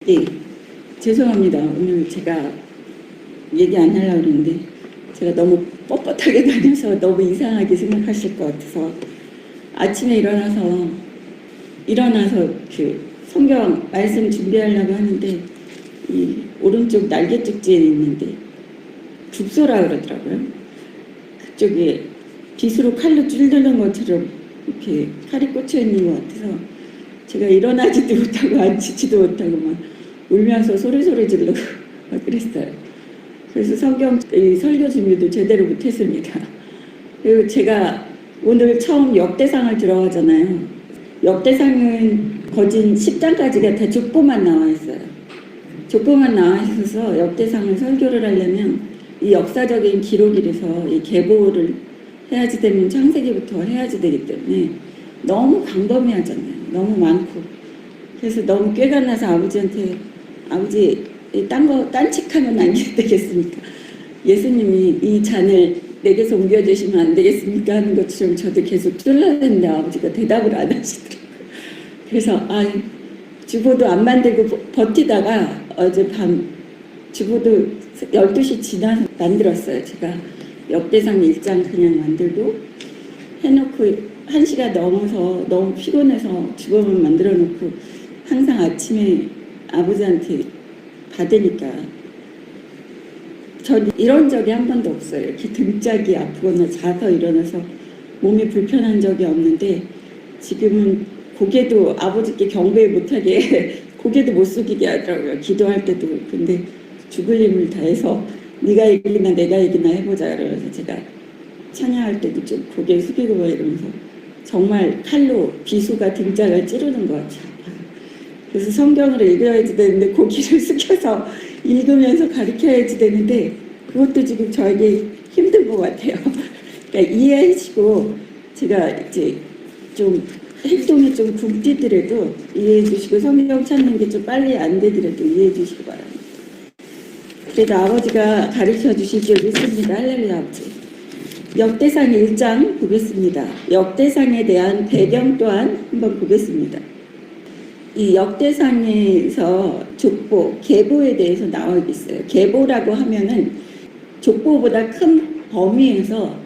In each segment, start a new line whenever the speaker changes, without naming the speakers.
예, 죄송합니다. 오늘 제가 얘기 안 하려고 그러는데 제가 너무 뻣뻣하게 다녀서 너무 이상하게 생각하실 것 같아서 아침에 일어나서 그 성경 말씀 준비하려고 하는데 이 오른쪽 날개 쪽지에 있는데 죽소라 그러더라고요. 그쪽에 빗으로 칼로 찔르는 것처럼 이렇게 칼이 꽂혀 있는 것 같아서 제가 일어나지도 못하고 앉지도 못하고 막 울면서 소리 지르고 막 그랬어요. 그래서 성경 설교 준비도 제대로 못했습니다. 그리고 제가 오늘 처음 역대상을 들어가잖아요. 역대상은 거진 10장까지가 다 족보만 나와 있어요. 족보만 나와 있어서 역대상을 설교를 하려면 이 역사적인 기록이라서 이 계보를 해야지 되면 창세기부터 해야지 되기 때문에 너무 광범위하잖아요. 너무 많고. 그래서 너무 꾀가 나서 아버지한테 아버지 딴책하면 안 되겠습니까? 예수님이 이 잔을 내게서 옮겨주시면 안 되겠습니까? 하는 것처럼 저도 계속 쫄라했는데 아버지가 대답을 안 하시더라고요. 그래서 주보도 안 만들고 버티다가 어젯밤 주보도 12시 지나서 만들었어요. 제가 역대상 1장 그냥 만들고 해놓고 1시가 넘어서 너무 피곤해서 주보만 만들어 놓고 항상 아침에 아버지한테 받으니까 전 이런 적이 한 번도 없어요. 이렇게 등짝이 아프거나 자서 일어나서 몸이 불편한 적이 없는데 지금은 고개도 아버지께 경배 못하게 고개도 못 숙이게 하더라고요. 기도할 때도. 근데 죽을 힘을 다해서 네가 이기나 내가 이기나 해보자 그러면서 제가 찬양할 때도 좀 고개 숙이고 막 이러면서 정말 칼로 비수가 등짝을 찌르는 것 같아요. 그래서 성경을 읽어야지 되는데 고개를 숙여서 읽으면서 가르쳐야지 되는데 그것도 지금 저에게 힘든 것 같아요. 그러니까 이해하시고 제가 이제 좀 행동이 좀 굶기더라도 이해해 주시고 성경 찾는 게 좀 빨리 안 되더라도 이해해 주시기 바랍니다. 그래도 아버지가 가르쳐 주실 줄 믿습니다. 할렐루야 아버지. 역대상 1장 보겠습니다. 역대상에 대한 배경 또한 한번 보겠습니다. 이 역대상에서 족보, 계보에 대해서 나와 있어요. 계보라고 하면은 족보보다 큰 범위에서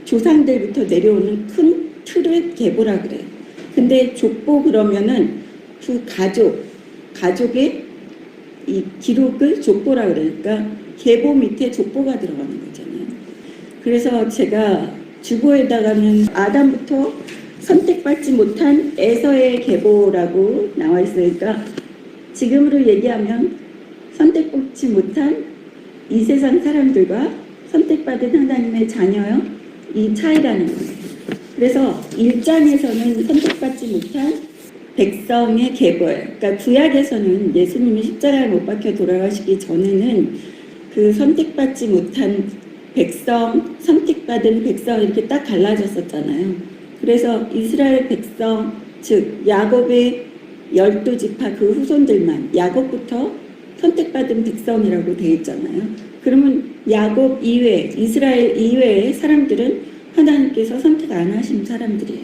조상들부터 내려오는 큰 틀을 계보라 그래요. 근데 족보 그러면은 그 가족의 이 기록을 족보라 그러니까 계보 밑에 족보가 들어가는 거잖아요. 그래서 제가 주보에다가는 아담부터 선택받지 못한 에서의 계보라고 나와 있으니까 지금으로 얘기하면 선택받지 못한 이 세상 사람들과 선택받은 하나님의 자녀요 이 차이라는 거예요. 그래서 1장에서는 선택받지 못한 백성의 계보예요. 그러니까 구약에서는 예수님이 십자가에 못 박혀 돌아가시기 전에는 그 선택받지 못한 백성, 선택받은 백성 이렇게 딱 갈라졌었잖아요. 그래서 이스라엘 백성, 즉 야곱의 12지파 그 후손들만 야곱부터 선택받은 백성이라고 되어 있잖아요. 그러면 야곱 이외, 이스라엘 이외의 사람들은 하나님께서 선택 안 하신 사람들이에요.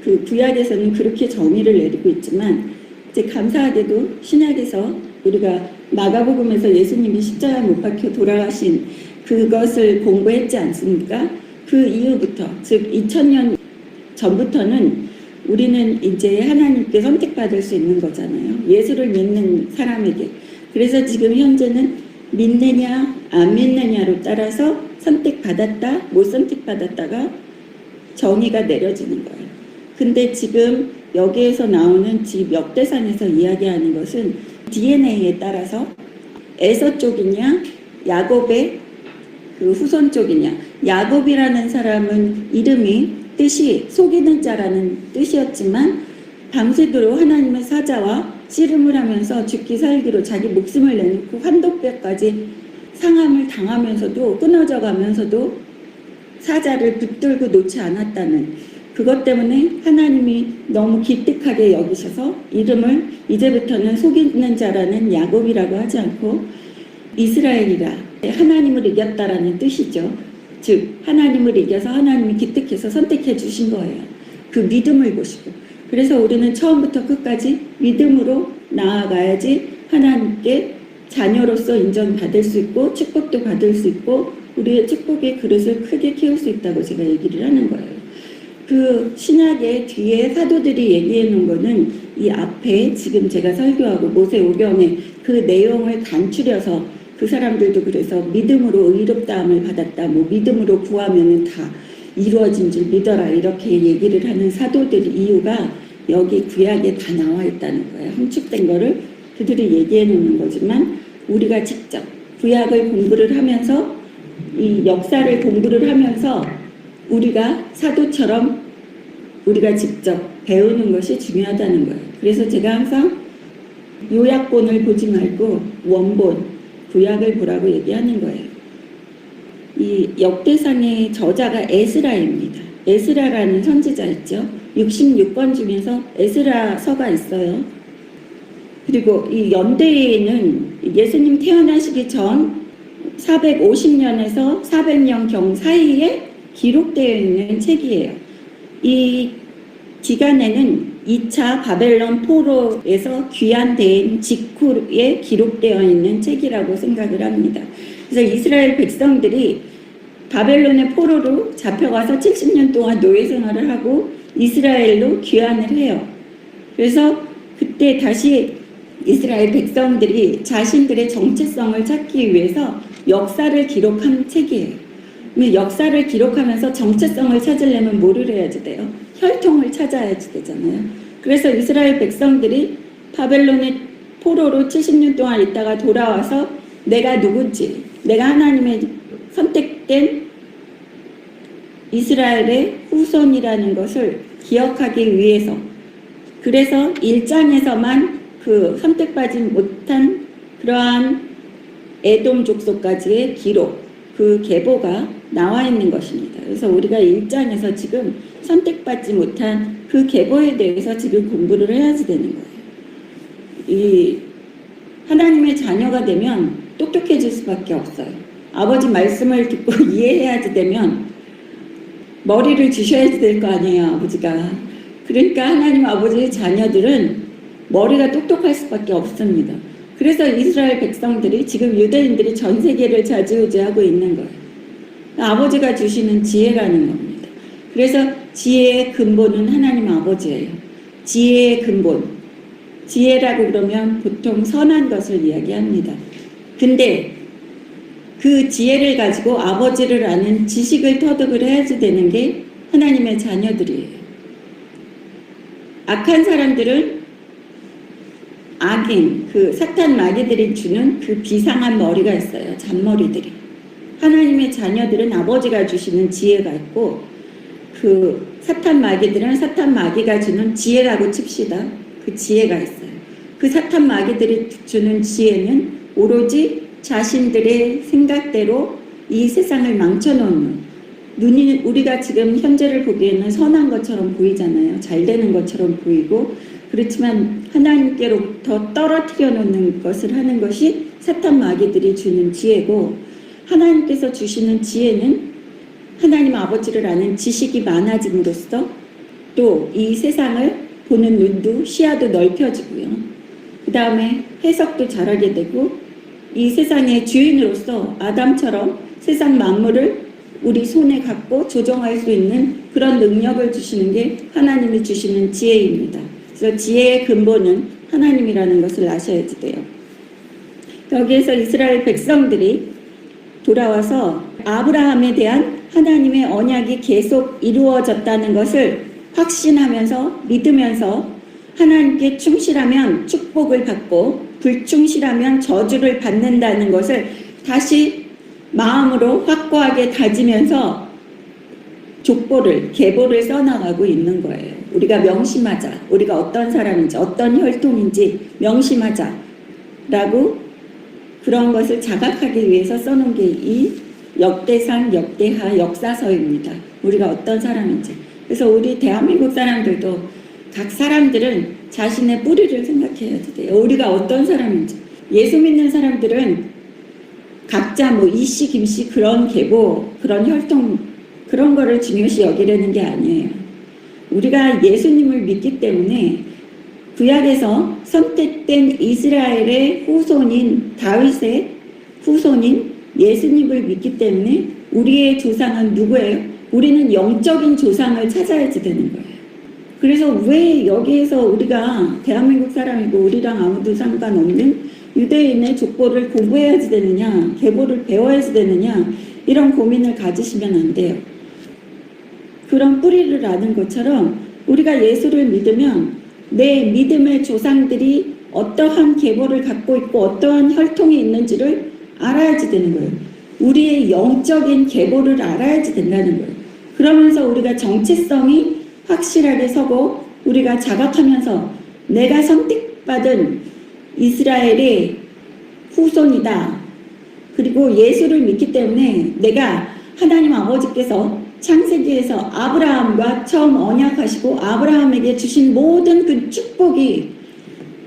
그 구약에서는 그렇게 정의를 내리고 있지만 이제 감사하게도 신약에서 우리가 마가복음에서 예수님이 십자가 못 박혀 돌아가신 그것을 공부했지 않습니까? 그 이후부터 즉 2000년 전부터는 우리는 이제 하나님께 선택받을 수 있는 거잖아요. 예수를 믿는 사람에게. 그래서 지금 현재는 믿느냐 안 믿느냐로 따라서 선택받았다 못 선택받았다가 정의가 내려지는 거예요. 근데 지금 여기에서 나오는 지금 역대상에서 이야기하는 것은 DNA에 따라서 에서 쪽이냐 야곱의 그 후손 쪽이냐. 야곱이라는 사람은 이름이 뜻이 속이는 자라는 뜻이었지만 밤새도록 하나님의 사자와 씨름을 하면서 죽기 살기로 자기 목숨을 내놓고 환도뼈까지 상함을 당하면서도 끊어져 가면서도 사자를 붙들고 놓지 않았다는 그것 때문에 하나님이 너무 기특하게 여기셔서 이름을 이제부터는 속이는 자라는 야곱이라고 하지 않고 이스라엘이라 하나님을 이겼다라는 뜻이죠. 즉 하나님을 이겨서 하나님이 기특해서 선택해 주신 거예요. 그 믿음을 보시고. 그래서 우리는 처음부터 끝까지 믿음으로 나아가야지 하나님께 자녀로서 인정받을 수 있고 축복도 받을 수 있고 우리의 축복의 그릇을 크게 키울 수 있다고 제가 얘기를 하는 거예요. 그 신약의 뒤에 사도들이 얘기해 놓은 거는 이 앞에 지금 제가 설교하고 모세오경의 그 내용을 간추려서 그 사람들도 그래서 믿음으로 의롭다함을 받았다, 뭐 믿음으로 구하면은 다 이루어진 줄 믿어라 이렇게 얘기를 하는 사도들 이유가 여기 구약에 다 나와 있다는 거예요. 함축된 거를 그들이 얘기해 놓는 거지만 우리가 직접 구약을 공부를 하면서 이 역사를 공부를 하면서 우리가 사도처럼 우리가 직접 배우는 것이 중요하다는 거예요. 그래서 제가 항상 요약본을 보지 말고 원본, 구약을 보라고 얘기하는 거예요. 이 역대상의 저자가 에스라입니다. 에스라라는 선지자 있죠. 66권 중에서 에스라서가 있어요. 그리고 이 연대에는 예수님 태어나시기 전 450년에서 400년경 사이에 기록되어 있는 책이에요. 이 기간에는 2차 바벨론 포로에서 귀환된 직후에 기록되어 있는 책이라고 생각을 합니다. 그래서 이스라엘 백성들이 바벨론의 포로로 잡혀가서 70년 동안 노예 생활을 하고 이스라엘로 귀환을 해요. 그래서 그때 다시 이스라엘 백성들이 자신들의 정체성을 찾기 위해서 역사를 기록한 책이에요. 역사를 기록하면서 정체성을 찾으려면 뭐를 해야지 돼요? 혈통을 찾아야지 되잖아요. 그래서 이스라엘 백성들이 바벨론의 포로로 70년 동안 있다가 돌아와서 내가 누군지, 내가 하나님의 선택된 이스라엘의 후손이라는 것을 기억하기 위해서, 그래서 1장에서만 그 선택받지 못한 그러한 에돔 족속까지의 기록, 그 계보가 나와 있는 것입니다. 그래서 우리가 1장에서 지금 선택받지 못한 그 계보에 대해서 지금 공부를 해야지 되는 거예요. 이 하나님의 자녀가 되면 똑똑해질 수밖에 없어요. 아버지 말씀을 듣고 이해해야지 되면 머리를 주셔야지 될 거 아니에요, 아버지가. 그러니까 하나님 아버지의 자녀들은 머리가 똑똑할 수밖에 없습니다. 그래서 이스라엘 백성들이 지금 유대인들이 전 세계를 좌지우지하고 있는 거예요. 아버지가 주시는 지혜라는 겁니다. 그래서 지혜의 근본은 하나님 아버지예요. 지혜의 근본. 지혜라고 그러면 보통 선한 것을 이야기합니다. 근데 그 지혜를 가지고 아버지를 아는 지식을 터득을 해야지 되는 게 하나님의 자녀들이에요. 악한 사람들은 악인, 그 사탄 마귀들이 주는 그 비상한 머리가 있어요. 잔머리들이. 하나님의 자녀들은 아버지가 주시는 지혜가 있고, 그 사탄 마귀들은 사탄 마귀가 주는 지혜라고 칩시다. 그 지혜가 있어요. 그 사탄 마귀들이 주는 지혜는 오로지 자신들의 생각대로 이 세상을 망쳐놓는, 눈이 우리가 지금 현재를 보기에는 선한 것처럼 보이잖아요. 잘 되는 것처럼 보이고, 그렇지만 하나님께로부터 떨어뜨려 놓는 것을 하는 것이 사탄 마귀들이 주는 지혜고, 하나님께서 주시는 지혜는 하나님 아버지를 아는 지식이 많아짐으로써 또 이 세상을 보는 눈도 시야도 넓혀지고요. 그 다음에 해석도 잘하게 되고, 이 세상의 주인으로서 아담처럼 세상 만물을 우리 손에 갖고 조정할 수 있는 그런 능력을 주시는 게 하나님이 주시는 지혜입니다. 그래서 지혜의 근본은 하나님이라는 것을 아셔야지 돼요. 여기에서 이스라엘 백성들이 돌아와서 아브라함에 대한 하나님의 언약이 계속 이루어졌다는 것을 확신하면서 믿으면서 하나님께 충실하면 축복을 받고 불충실하면 저주를 받는다는 것을 다시 마음으로 확고하게 다지면서 족보를, 계보를 써나가고 있는 거예요. 우리가 명심하자. 우리가 어떤 사람인지, 어떤 혈통인지 명심하자. 라고 그런 것을 자각하기 위해서 써놓은 게 이 역대상, 역대하, 역사서입니다. 우리가 어떤 사람인지. 그래서 우리 대한민국 사람들도 각 사람들은 자신의 뿌리를 생각해야 돼요. 우리가 어떤 사람인지. 예수 믿는 사람들은 각자 뭐 이씨, 김씨 그런 계보, 그런 혈통 그런 거를 중요시 여기려는 게 아니에요. 우리가 예수님을 믿기 때문에 구약에서 선택된 이스라엘의 후손인 다윗의 후손인 예수님을 믿기 때문에 우리의 조상은 누구예요? 우리는 영적인 조상을 찾아야지 되는 거예요. 그래서 왜 여기에서 우리가 대한민국 사람이고 우리랑 아무도 상관없는 유대인의 족보를 공부해야지 되느냐, 계보를 배워야지 되느냐, 이런 고민을 가지시면 안 돼요. 그런 뿌리를 아는 것처럼 우리가 예수를 믿으면 내 믿음의 조상들이 어떠한 계보를 갖고 있고 어떠한 혈통이 있는지를 알아야지 되는 거예요. 우리의 영적인 계보를 알아야지 된다는 거예요. 그러면서 우리가 정체성이 확실하게 서고 우리가 자각하면서 내가 선택받은 이스라엘의 후손이다. 그리고 예수를 믿기 때문에 내가 하나님 아버지께서 창세기에서 아브라함과 처음 언약하시고 아브라함에게 주신 모든 그 축복이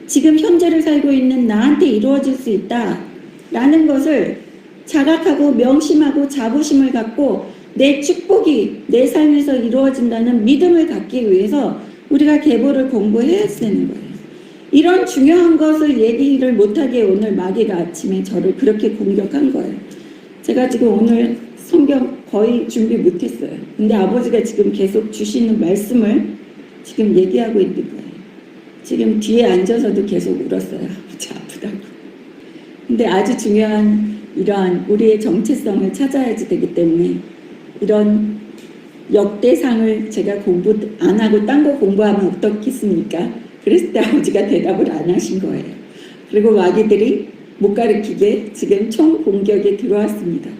지금 현재를 살고 있는 나한테 이루어질 수 있다라는 것을 자각하고 명심하고 자부심을 갖고 내 축복이 내 삶에서 이루어진다는 믿음을 갖기 위해서 우리가 계보를 공부해야 되는 거예요. 이런 중요한 것을 얘기를 못하게 오늘 마귀가 아침에 저를 그렇게 공격한 거예요. 제가 지금 오늘 성경 거의 준비 못했어요. 근데 아버지가 지금 계속 주시는 말씀을 지금 얘기하고 있는 거예요. 지금 뒤에 앉아서도 계속 울었어요. 아버지 아프다고. 근데 아주 중요한 이러한 우리의 정체성을 찾아야지 되기 때문에 이런 역대상을 제가 공부 안 하고 딴 거 공부하면 어떻겠습니까? 그랬을 때 아버지가 대답을 안 하신 거예요. 그리고 마귀들이 못 가르치게 지금 총 공격에 들어왔습니다.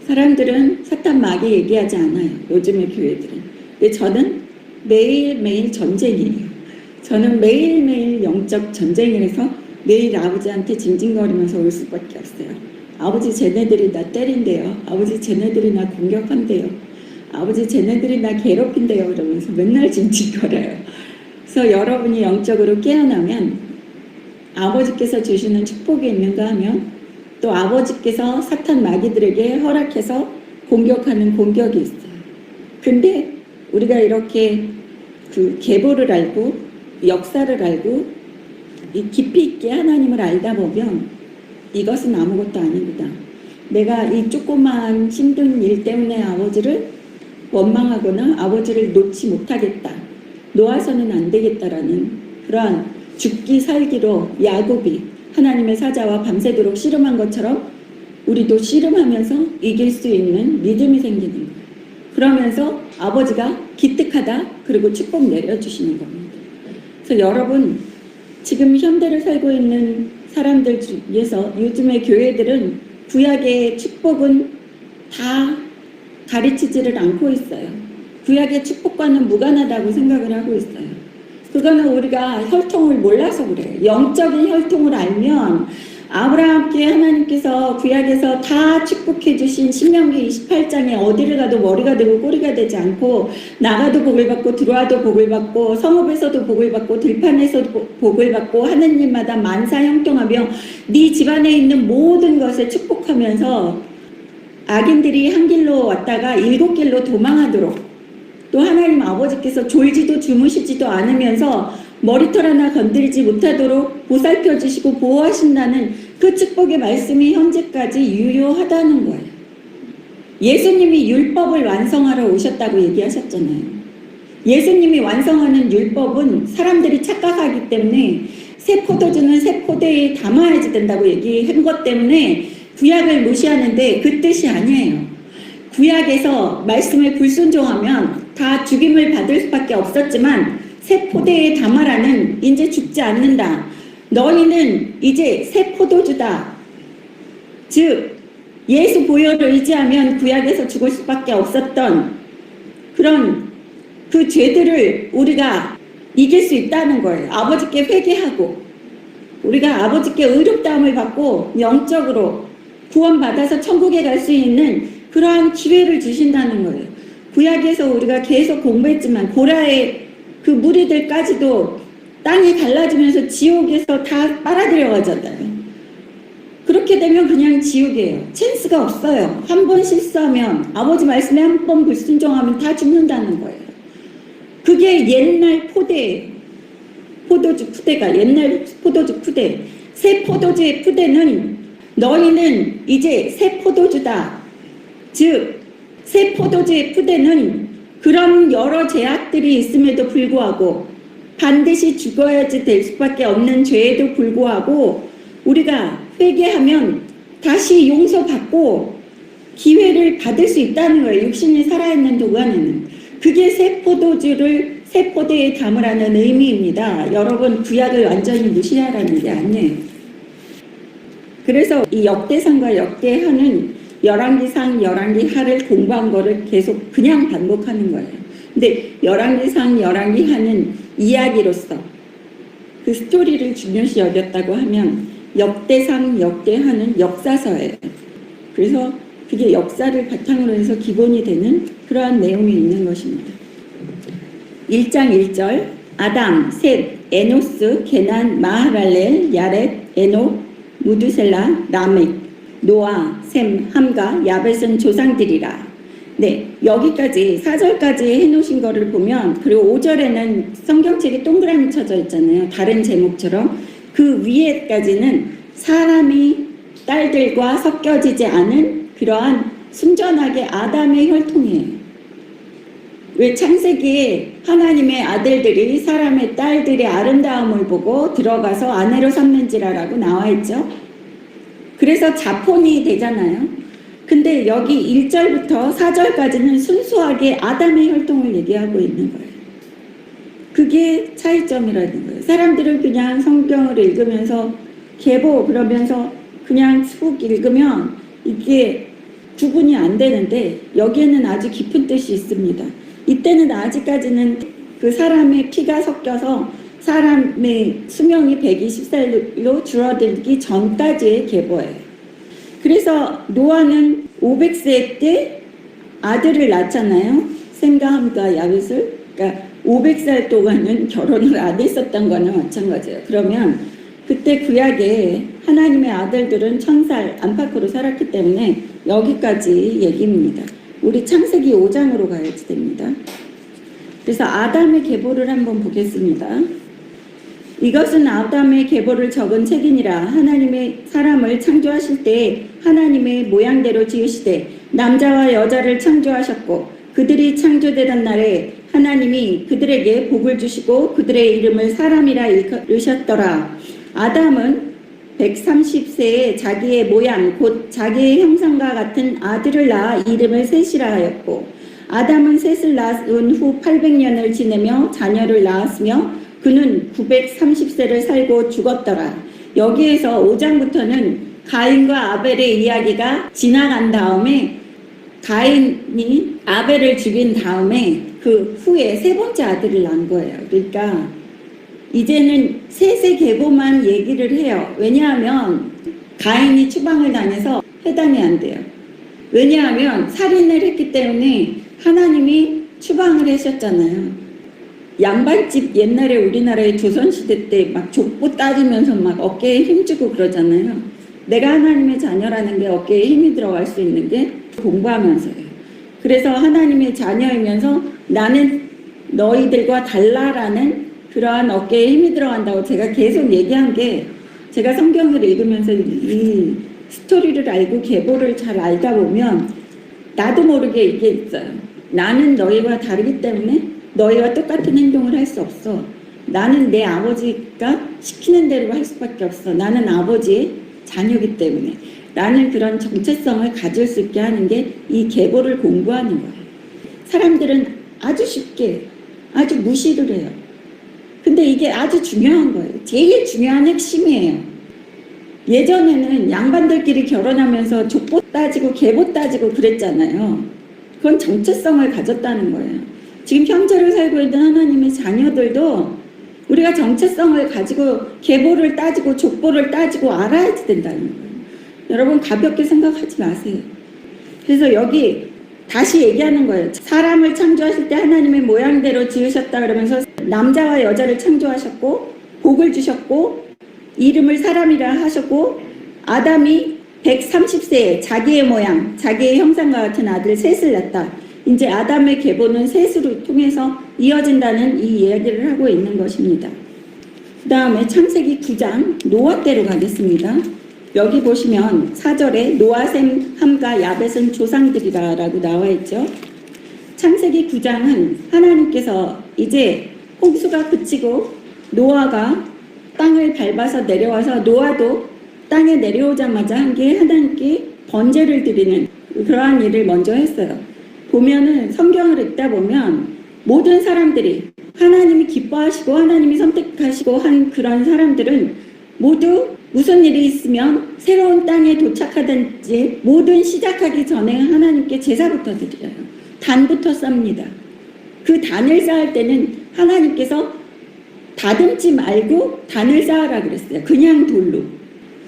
사람들은 사탄 마귀 얘기하지 않아요. 요즘의 교회들은. 근데 저는 매일매일 전쟁이에요. 저는 매일매일 영적 전쟁을 해서 매일 아버지한테 징징거리면서 올 수밖에 없어요. 아버지 쟤네들이 나 때린대요. 아버지 쟤네들이 나 공격한대요. 아버지 쟤네들이 나 괴롭힌대요. 그러면서 맨날 징징거려요. 그래서 여러분이 영적으로 깨어나면 아버지께서 주시는 축복이 있는가 하면 또 아버지께서 사탄 마귀들에게 허락해서 공격하는 공격이 있어요. 근데 우리가 이렇게 그 계보를 알고 역사를 알고 이 깊이 있게 하나님을 알다 보면 이것은 아무것도 아닙니다. 내가 이 조그마한 힘든 일 때문에 아버지를 원망하거나 아버지를 놓지 못하겠다. 놓아서는 안 되겠다라는 그러한 죽기 살기로 야곱이 하나님의 사자와 밤새도록 씨름한 것처럼 우리도 씨름하면서 이길 수 있는 믿음이 생기는 거예요. 그러면서 아버지가 기특하다 그리고 축복 내려주시는 겁니다. 그래서 여러분 지금 현대를 살고 있는 사람들 중에서 요즘의 교회들은 구약의 축복은 다 가르치지를 않고 있어요. 구약의 축복과는 무관하다고 생각을 하고 있어요. 그거는 우리가 혈통을 몰라서 그래요. 영적인 혈통을 알면 아브라함께 하나님께서 구약에서 다 축복해 주신 신명기 28장에 어디를 가도 머리가 되고 꼬리가 되지 않고 나가도 복을 받고 들어와도 복을 받고 성읍에서도 복을 받고 들판에서도 복을 받고 하는 일마다 만사형통하며 네 집안에 있는 모든 것을 축복하면서 악인들이 한 길로 왔다가 7길로 도망하도록 또 하나님 아버지께서 졸지도 주무시지도 않으면서 머리털 하나 건드리지 못하도록 보살펴 주시고 보호하신다는 그 축복의 말씀이 현재까지 유효하다는 거예요. 예수님이 율법을 완성하러 오셨다고 얘기하셨잖아요. 예수님이 완성하는 율법은 사람들이 착각하기 때문에 새 포도주는 새 포대에 담아야지 된다고 얘기한 것 때문에 구약을 무시하는데 그 뜻이 아니에요. 구약에서 말씀을 불순종하면 다 죽임을 받을 수밖에 없었지만 새 포대에 담아라는 이제 죽지 않는다. 너희는 이제 새 포도주다. 즉 예수 보혈을 의지하면 구약에서 죽을 수밖에 없었던 그런 그 죄들을 우리가 이길 수 있다는 거예요. 아버지께 회개하고 우리가 아버지께 의롭다함을 받고 영적으로 구원받아서 천국에 갈 수 있는 그러한 기회를 주신다는 거예요. 구약에서 우리가 계속 공부했지만 고라의 그 무리들까지도 땅이 갈라지면서 지옥에서 다 빨아들여가잖아요. 그렇게 되면 그냥 지옥이에요. 찬스가 없어요. 한 번 실수하면 아버지 말씀에 한 번 불순종하면 다 죽는다는 거예요. 그게 옛날 포대예요. 포도주 푸대가 옛날 포도주 푸대, 새 포도주의 푸대는 너희는 이제 새 포도주다. 즉, 새 포도주의 푸대는 그런 여러 제약들이 있음에도 불구하고 반드시 죽어야지 될 수밖에 없는 죄에도 불구하고 우리가 회개하면 다시 용서받고 기회를 받을 수 있다는 거예요. 육신이 살아있는 동안에는. 그게 새 포도주를 새 포대에 담으라는 의미입니다. 여러분, 구약을 완전히 무시하라는 게 아니에요. 그래서 이 역대상과 역대하는 열왕기상, 열왕기하를 공부한 거를 계속 그냥 반복하는 거예요. 근데 열왕기상, 열왕기하는 이야기로서 그 스토리를 중요시 여겼다고 하면 역대상, 역대하는 역사서예요. 그래서 그게 역사를 바탕으로 해서 기본이 되는 그러한 내용이 있는 것입니다. 1장 1절 아담, 셋, 에노스, 게난, 마하랄렐, 야렛, 에녹, 무두셀라, 라멕, 노아, 셈, 함과 야벳은 조상들이라. 네, 여기까지 4절까지 해놓으신 거를 보면, 그리고 5절에는 성경책이 동그라미 쳐져 있잖아요. 다른 제목처럼. 그 위에까지는 사람이 딸들과 섞여지지 않은 그러한 순전하게 아담의 혈통이에요. 왜 창세기에 하나님의 아들들이 사람의 딸들의 아름다움을 보고 들어가서 아내로 삼는지라라고 나와 있죠. 그래서 자손이 되잖아요. 근데 여기 1절부터 4절까지는 순수하게 아담의 혈통을 얘기하고 있는 거예요. 그게 차이점이라는 거예요. 사람들은 그냥 성경을 읽으면서 계보 그러면서 그냥 쑥 읽으면 이게 구분이 안 되는데 여기에는 아주 깊은 뜻이 있습니다. 이때는 아직까지는 그 사람의 피가 섞여서 사람의 수명이 120살로 줄어들기 전까지의 계보예요. 그래서 노아는 500세 때 아들을 낳잖아요. 셈과 함과 야벳을. 그러니까 500살 동안은 결혼을 안 했었던 거나 마찬가지예요. 그러면 그때 구약에 하나님의 아들들은 1000살 안팎으로 살았기 때문에 여기까지 얘기입니다. 우리 창세기 5장으로 가야지 됩니다. 그래서 아담의 계보를 한번 보겠습니다. 이것은 아담의 계보를 적은 책이니라. 하나님의 사람을 창조하실 때 하나님의 모양대로 지으시되 남자와 여자를 창조하셨고 그들이 창조되던 날에 하나님이 그들에게 복을 주시고 그들의 이름을 사람이라 일컬으셨더라. 아담은 130세에 자기의 모양 곧 자기의 형상과 같은 아들을 낳아 이름을 셋이라 하였고 아담은 셋을 낳은 후 800년을 지내며 자녀를 낳았으며 그는 930세를 살고 죽었더라. 여기에서 5장부터는 가인과 아벨의 이야기가 지나간 다음에 가인이 아벨을 죽인 다음에 그 후에 세 번째 아들을 낳은 거예요. 그러니까 이제는 셋의 계보만 얘기를 해요. 왜냐하면 가인이 추방을 당해서 해당이 안 돼요. 왜냐하면 살인을 했기 때문에 하나님이 추방을 하셨잖아요. 양반집 옛날에 우리나라의 조선시대 때 막 족보 따지면서 막 어깨에 힘주고 그러잖아요. 내가 하나님의 자녀라는 게 어깨에 힘이 들어갈 수 있는 게 공부하면서예요. 그래서 하나님의 자녀이면서 나는 너희들과 달라라는 그러한 어깨에 힘이 들어간다고 제가 계속 얘기한 게 제가 성경을 읽으면서 이 스토리를 알고 계보를 잘 알다 보면 나도 모르게 이게 있어요. 나는 너희와 다르기 때문에 너희와 똑같은 행동을 할 수 없어. 나는 내 아버지가 시키는 대로 할 수밖에 없어. 나는 아버지의 자녀이기 때문에. 나는 그런 정체성을 가질 수 있게 하는 게 이 계보를 공부하는 거예요. 사람들은 아주 쉽게 아주 무시를 해요. 근데 이게 아주 중요한 거예요. 제일 중요한 핵심이에요. 예전에는 양반들끼리 결혼하면서 족보 따지고 계보 따지고 그랬잖아요. 그건 정체성을 가졌다는 거예요. 지금 형제를 살고 있는 하나님의 자녀들도 우리가 정체성을 가지고 계보를 따지고 족보를 따지고 알아야 된다는 거예요. 여러분 가볍게 생각하지 마세요. 그래서 여기 다시 얘기하는 거예요. 사람을 창조하실 때 하나님의 모양대로 지으셨다 그러면서 남자와 여자를 창조하셨고 복을 주셨고 이름을 사람이라 하셨고 아담이 130세에 자기의 모양, 자기의 형상과 같은 아들 셋을 낳았다. 이제 아담의 계보는 셋으로 통해서 이어진다는 이 이야기를 하고 있는 것입니다. 그 다음에 창세기 9장 노아 때로 가겠습니다. 여기 보시면 4절에 노아, 셈, 함과 야벳은 조상들이라 라고 나와 있죠. 창세기 9장은 하나님께서 이제 홍수가 그치고 노아가 땅을 밟아서 내려와서 노아도 땅에 내려오자마자 한 게 하나님께 번제를 드리는 그러한 일을 먼저 했어요. 보면은 성경을 읽다 보면 모든 사람들이 하나님이 기뻐하시고 하나님이 선택하시고 한 그런 사람들은 모두 무슨 일이 있으면 새로운 땅에 도착하든지 모든 시작하기 전에 하나님께 제사부터 드려요. 단부터 쌉니다. 그 단을 쌓을 때는 하나님께서 다듬지 말고 단을 쌓으라 그랬어요. 그냥 돌로.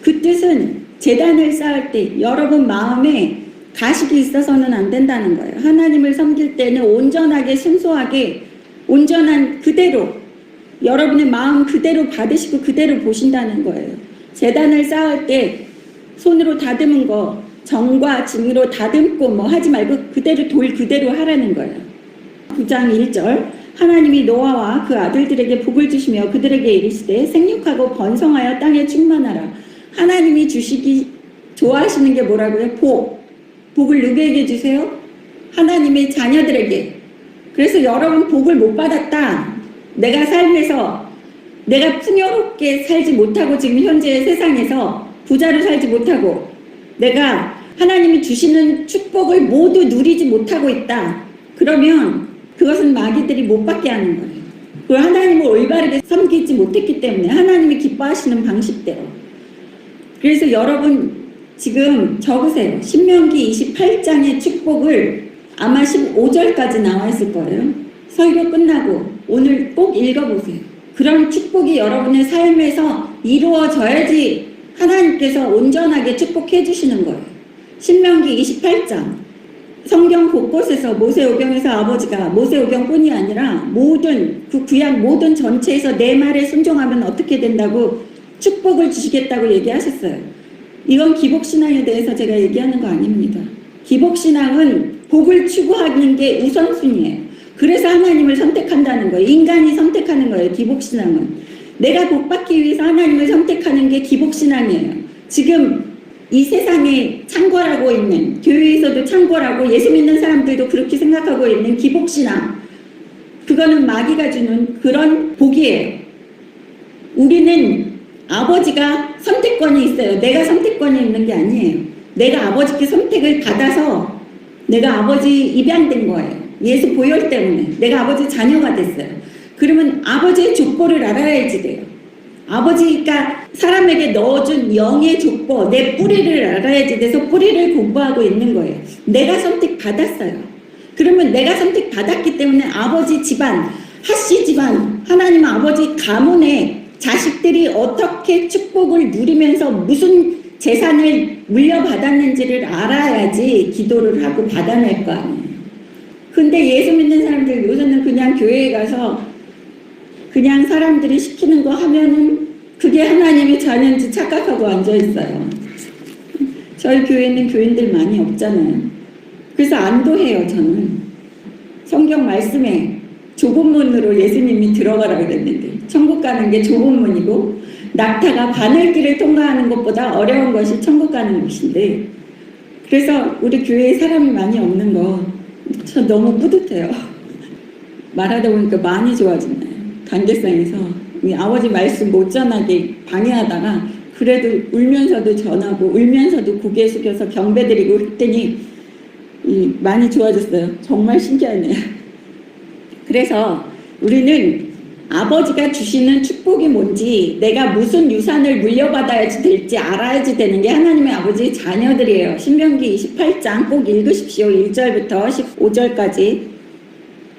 그 뜻은 제단을 쌓을 때 여러분 마음에 가식이 있어서는 안 된다는 거예요. 하나님을 섬길 때는 온전하게 순수하게 온전한 그대로 여러분의 마음 그대로 받으시고 그대로 보신다는 거예요. 제단을 쌓을 때 손으로 다듬은 거 정과 징으로 다듬고 뭐 하지 말고 그대로 돌 그대로 하라는 거예요. 9장 1절 하나님이 노아와 그 아들들에게 복을 주시며 그들에게 이르시되 생육하고 번성하여 땅에 충만하라. 하나님이 주시기 좋아하시는 게 뭐라고요? 복을 누구에게 주세요? 하나님의 자녀들에게. 그래서 여러분 복을 못 받았다. 내가 삶에서 내가 풍요롭게 살지 못하고 지금 현재 세상에서 부자로 살지 못하고 내가 하나님이 주시는 축복을 모두 누리지 못하고 있다. 그러면 그것은 마귀들이 못 받게 하는 거예요. 그 하나님을 올바르게 섬기지 못했기 때문에 하나님이 기뻐하시는 방식대로. 그래서 여러분 지금 적으세요. 신명기 28장의 축복을 아마 15절까지 나와 있을 거예요. 설교 끝나고 오늘 꼭 읽어보세요. 그런 축복이 여러분의 삶에서 이루어져야지 하나님께서 온전하게 축복해 주시는 거예요. 신명기 28장 성경 곳곳에서 모세오경에서 아버지가 모세오경뿐이 아니라 모든 그 구약 모든 전체에서 내 말에 순종하면 어떻게 된다고 축복을 주시겠다고 얘기하셨어요. 이건 기복신앙에 대해서 제가 얘기하는 거 아닙니다. 기복신앙은 복을 추구하는 게 우선순위예요. 그래서 하나님을 선택한다는 거예요. 인간이 선택하는 거예요. 기복신앙은. 내가 복받기 위해서 하나님을 선택하는 게 기복신앙이에요. 지금 이 세상에 창궐하고 있는 교회에서도 창궐하고 예수 믿는 사람들도 그렇게 생각하고 있는 기복신앙 그거는 마귀가 주는 그런 복이에요. 우리는 아버지가 선택권이 있어요. 내가 선택권이 있는 게 아니에요. 내가 아버지께 선택을 받아서 내가 아버지 입양된 거예요. 예수 보혈 때문에 내가 아버지 자녀가 됐어요. 그러면 아버지의 족보를 알아야지 돼요. 아버지가 사람에게 넣어준 영의 족보, 내 뿌리를 알아야지 돼서 뿌리를 공부하고 있는 거예요. 내가 선택받았어요. 그러면 내가 선택받았기 때문에 아버지 집안, 하씨 집안, 하나님 아버지 가문의 자식들이 어떻게 축복을 누리면서 무슨 재산을 물려받았는지를 알아야지 기도를 하고 받아낼 거 아니에요. 근데 예수 믿는 사람들 요새는 그냥 교회에 가서 그냥 사람들이 시키는 거 하면은 그게 하나님의 자녀인지 착각하고 앉아있어요. 저희 교회는 교인들 많이 없잖아요. 그래서 안도해요. 저는 성경 말씀에 좁은 문으로 예수님이 들어가라 그랬는데 천국 가는 게 좁은 문이고 낙타가 바늘길을 통과하는 것보다 어려운 것이 천국 가는 것인데 그래서 우리 교회에 사람이 많이 없는 거 저 너무 뿌듯해요. 말하다 보니까 많이 좋아지네요. 관계성에서 아버지 말씀 못 전하게 방해하다가 그래도 울면서도 전하고 울면서도 고개 숙여서 경배드리고 했더니 많이 좋아졌어요. 정말 신기하네요. 그래서 우리는 아버지가 주시는 축복이 뭔지 내가 무슨 유산을 물려받아야지 될지 알아야지 되는 게 하나님의 아버지의 자녀들이에요. 신명기 28장 꼭 읽으십시오. 1절부터 15절까지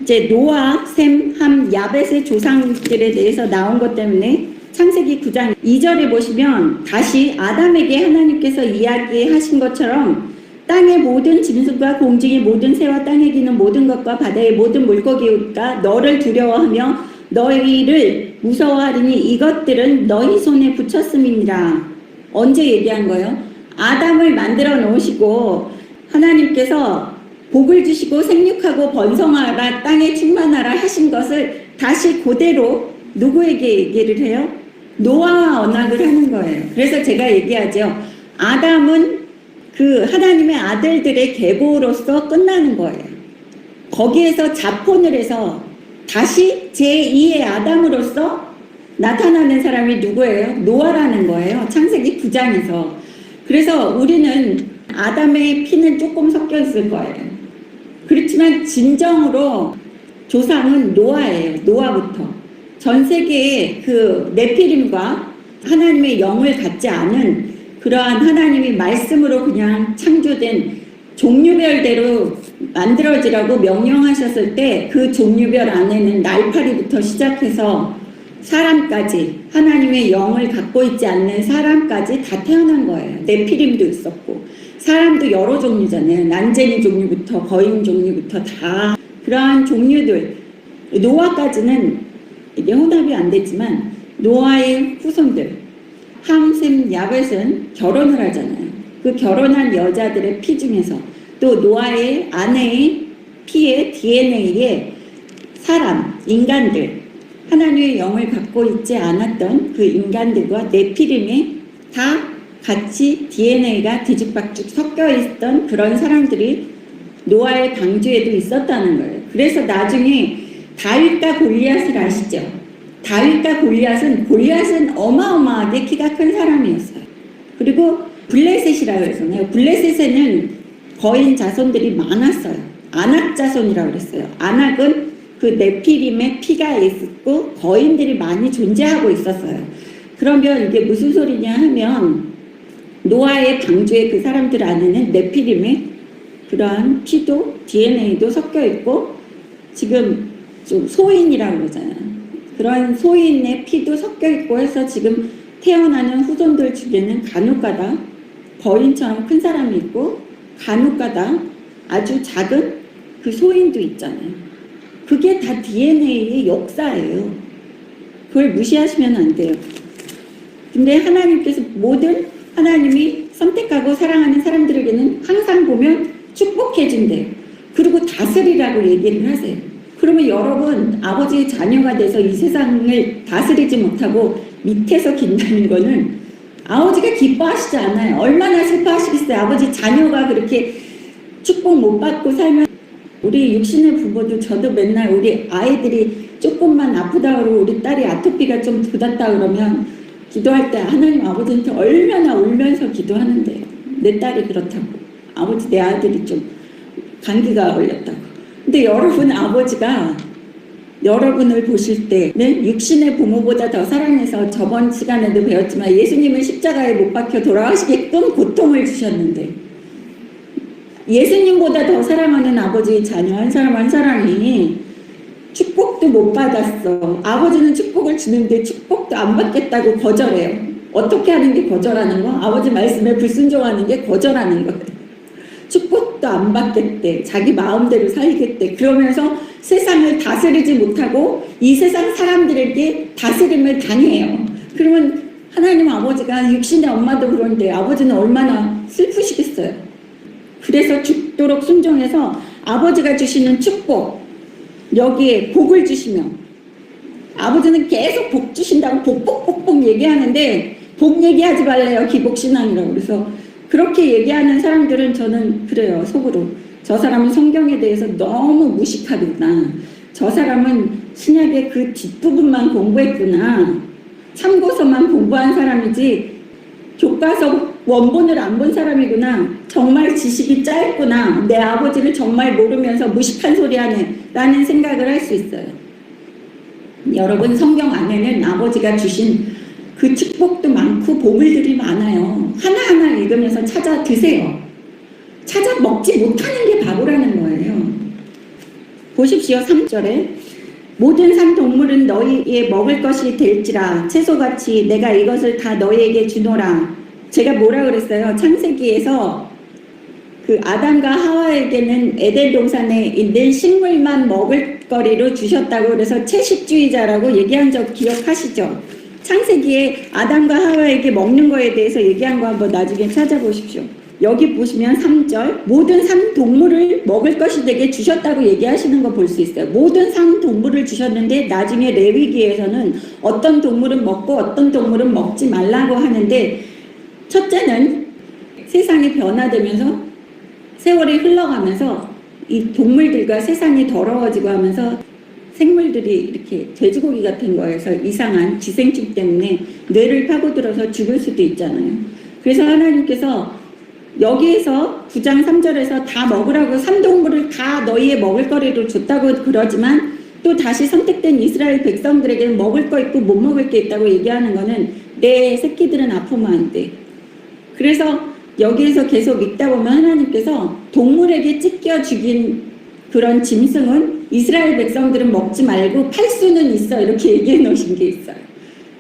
이제 노아, 셈, 함, 야벳의 조상들에 대해서 나온 것 때문에 창세기 9장 2절에 보시면 다시 아담에게 하나님께서 이야기하신 것처럼 땅의 모든 짐승과 공중의 모든 새와 땅에 기는 모든 것과 바다의 모든 물고기가 너를 두려워하며 너희를 무서워하리니 이것들은 너희 손에 붙였음이니라. 언제 얘기한 거예요? 아담을 만들어 놓으시고 하나님께서 복을 주시고 생육하고 번성하라 땅에 충만하라 하신 것을 다시 그대로 누구에게 얘기를 해요? 노아와 언약을 하는 거예요. 그래서 제가 얘기하죠. 아담은 그 하나님의 아들들의 계보로서 끝나는 거예요. 거기에서 자폰을 해서 다시 제2의 아담으로서 나타나는 사람이 누구예요? 노아라는 거예요. 창세기 9장에서. 그래서 우리는 아담의 피는 조금 섞여 있을 거예요. 그렇지만 진정으로 조상은 노아예요. 노아부터. 전 세계에 그 네피림과 하나님의 영을 갖지 않은 그러한 하나님이 말씀으로 그냥 창조된 종류별대로 만들어지라고 명령하셨을 때 그 종류별 안에는 날파리부터 시작해서 사람까지 하나님의 영을 갖고 있지 않는 사람까지 다 태어난 거예요. 네피림도 있었고 사람도 여러 종류잖아요. 난쟁이 종류부터 거인 종류부터 다 그러한 종류들 노아까지는 이게 혼합이 안 됐지만 노아의 후손들 함, 셈, 야벳은 결혼을 하잖아요. 그 결혼한 여자들의 피 중에서 또 노아의 아내의 피의 DNA에 사람, 인간들 하나님의 영을 갖고 있지 않았던 그 인간들과 네피림이 다 같이 DNA가 뒤죽박죽 섞여 있던 그런 사람들이 노아의 방주에도 있었다는 거예요. 그래서 나중에 다윗과 골리앗을 아시죠? 다윗과 골리앗은 어마어마하게 키가 큰 사람이었어요. 그리고 블레셋이라고 해서요. 블레셋에는 거인 자손들이 많았어요. 아낙 자손이라고 그랬어요. 아낙은 그 네피림의 피가 있었고 거인들이 많이 존재하고 있었어요. 그러면 이게 무슨 소리냐 하면 노아의 방주의 그 사람들 안에는 네피림의 그러한 피도 DNA도 섞여 있고 지금 좀 소인이라고 그러잖아요. 그런 소인의 피도 섞여 있고 해서 지금 태어나는 후손들 중에는 간혹가다 거인처럼 큰 사람이 있고 간혹가다 아주 작은 그 소인도 있잖아요. 그게 다 DNA의 역사예요. 그걸 무시하시면 안 돼요. 근데 하나님께서 모든 하나님이 선택하고 사랑하는 사람들에게는 항상 보면 축복해 준대요. 그리고 다스리라고 얘기를 하세요. 그러면 여러분 아버지의 자녀가 돼서 이 세상을 다스리지 못하고 밑에서 긴다는 거는 아버지가 기뻐하시지 않아요. 얼마나 슬퍼하시겠어요. 아버지 자녀가 그렇게 축복 못 받고 살면 우리 육신의 부모도 저도 맨날 우리 아이들이 조금만 아프다 그러고 우리 딸이 아토피가 좀 돋았다 그러면 기도할 때 하나님 아버지한테 얼마나 울면서 기도하는데요. 내 딸이 그렇다고. 아버지 내 아들이 좀 감기가 걸렸다고. 근데 여러분 아버지가 여러분을 보실 때 육신의 부모보다 더 사랑해서 저번 시간에도 배웠지만 예수님은 십자가에 못 박혀 돌아가시게끔 고통을 주셨는데 예수님보다 더 사랑하는 아버지의 자녀 한 사람 한 사람이 축복도 못 받았어. 아버지는 축복을 주는데 축복도 안 받겠다고 거절해요. 어떻게 하는 게 거절하는 거? 아버지 말씀에 불순종하는 게 거절하는 거예요. 축복도 안 받겠대. 자기 마음대로 살겠대. 그러면서 세상을 다스리지 못하고 이 세상 사람들에게 다스림을 당해요. 그러면 하나님 아버지가 육신의 엄마도 그런데 아버지는 얼마나 슬프시겠어요. 그래서 죽도록 순종해서 아버지가 주시는 축복 여기에 복을 주시며 아버지는 계속 복 주신다고 복복복복 얘기하는데 복 얘기하지 말래요. 기복신앙이라고. 그래서 그렇게 얘기하는 사람들은 저는 그래요. 속으로 저 사람은 성경에 대해서 너무 무식하구나. 저 사람은 신약의 그 뒷부분만 공부했구나. 참고서만 공부한 사람이지 교과서 원본을 안 본 사람이구나. 정말 지식이 짧구나. 내 아버지를 정말 모르면서 무식한 소리 하네 라는 생각을 할 수 있어요. 여러분 성경 안에는 아버지가 주신 그 축복도 많고 보물들이 많아요. 하나하나 읽으면서 찾아 드세요. 찾아 먹지 못하는 게 바보라는 거예요. 보십시오. 3절에 모든 산 동물은 너희의 먹을 것이 될지라 채소같이 내가 이것을 다 너희에게 주노라. 제가 뭐라 그랬어요? 창세기에서 그 아담과 하와에게는 에덴 동산에 있는 식물만 먹을 거리로 주셨다고 그래서 채식주의자라고 얘기한 적 기억하시죠? 창세기에 아담과 하와에게 먹는 거에 대해서 얘기한 거 한번 나중에 찾아보십시오. 여기 보시면 3절 모든 산 동물을 먹을 것이 되게 주셨다고 얘기하시는 거 볼 수 있어요. 모든 산 동물을 주셨는데 나중에 레위기에서는 어떤 동물은 먹고 어떤 동물은 먹지 말라고 하는데, 첫째는 세상이 변화되면서 세월이 흘러가면서 이 동물들과 세상이 더러워지고 하면서 생물들이 이렇게 돼지고기 같은 거에서 이상한 기생충 때문에 뇌를 파고들어서 죽을 수도 있잖아요. 그래서 하나님께서 여기에서 9장 3절에서 다 먹으라고 산동물을 다 너희의 먹을 거리로 줬다고 그러지만 또 다시 선택된 이스라엘 백성들에게는 먹을 거 있고 못 먹을 게 있다고 얘기하는 거는 내 새끼들은 아프면 안 돼. 그래서 여기에서 계속 읽다 보면 하나님께서 동물에게 찢겨 죽인 그런 짐승은 이스라엘 백성들은 먹지 말고 팔 수는 있어, 이렇게 얘기해 놓으신 게 있어요.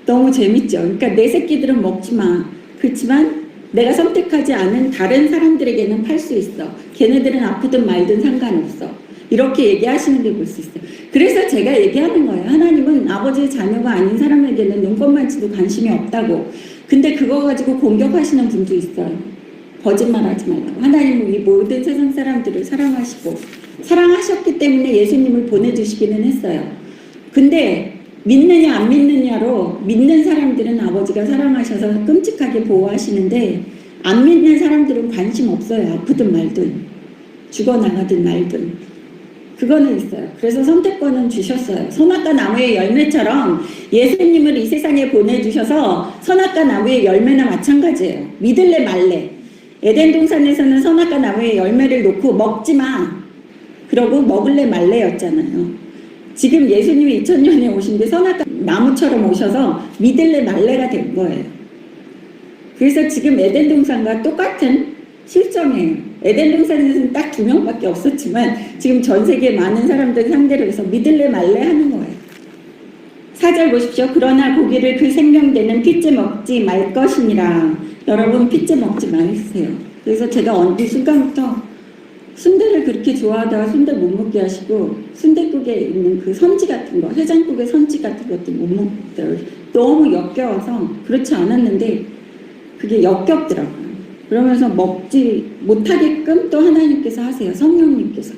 너무 재밌죠. 그러니까 내 새끼들은 먹지 마. 그렇지만 내가 선택하지 않은 다른 사람들에게는 팔 수 있어. 걔네들은 아프든 말든 상관없어. 이렇게 얘기하시는 게 볼 수 있어요. 그래서 제가 얘기하는 거예요. 하나님은 아버지의 자녀가 아닌 사람에게는 눈꽃만치도 관심이 없다고. 근데 그거 가지고 공격하시는 분도 있어요. 거짓말하지 말라고. 하나님은 이 모든 세상 사람들을 사랑하시고 사랑하셨기 때문에 예수님을 보내주시기는 했어요. 근데 믿느냐 안 믿느냐로 믿는 사람들은 아버지가 사랑하셔서 끔찍하게 보호하시는데 안 믿는 사람들은 관심 없어요. 아프든 말든 죽어나가든 말든 그거는 있어요. 그래서 선택권은 주셨어요. 선악과 나무의 열매처럼 예수님을 이 세상에 보내주셔서 선악과 나무의 열매나 마찬가지예요. 믿을래 말래. 에덴 동산에서는 선악과 나무의 열매를 놓고 먹지 마. 그러고 먹을래 말래였잖아요. 지금 예수님이 2000년에 오신 게 선악과 나무처럼 오셔서 믿을래 말래가 된 거예요. 그래서 지금 에덴 동산과 똑같은 실정이에요. 에덴 동산에서는 딱 2명밖에 없었지만 지금 전 세계 많은 사람들 상대로 해서 믿을래 말래 하는 거예요. 4절 보십시오. 그러나 고기를 그 생명되는 핏째 먹지 말 것이니라. 여러분 핏째 먹지 마세요. 그래서 제가 어느 순간부터 순대를 그렇게 좋아하다가 순대 못 먹게 하시고 순댓국에 있는 그 선지 같은 거, 해장국의 선지 같은 것도 못 먹더라고요. 너무 역겨워서 그렇지 않았는데 그게 역겹더라고요. 그러면서 먹지 못하게끔 또 하나님께서 하세요. 성령님께서.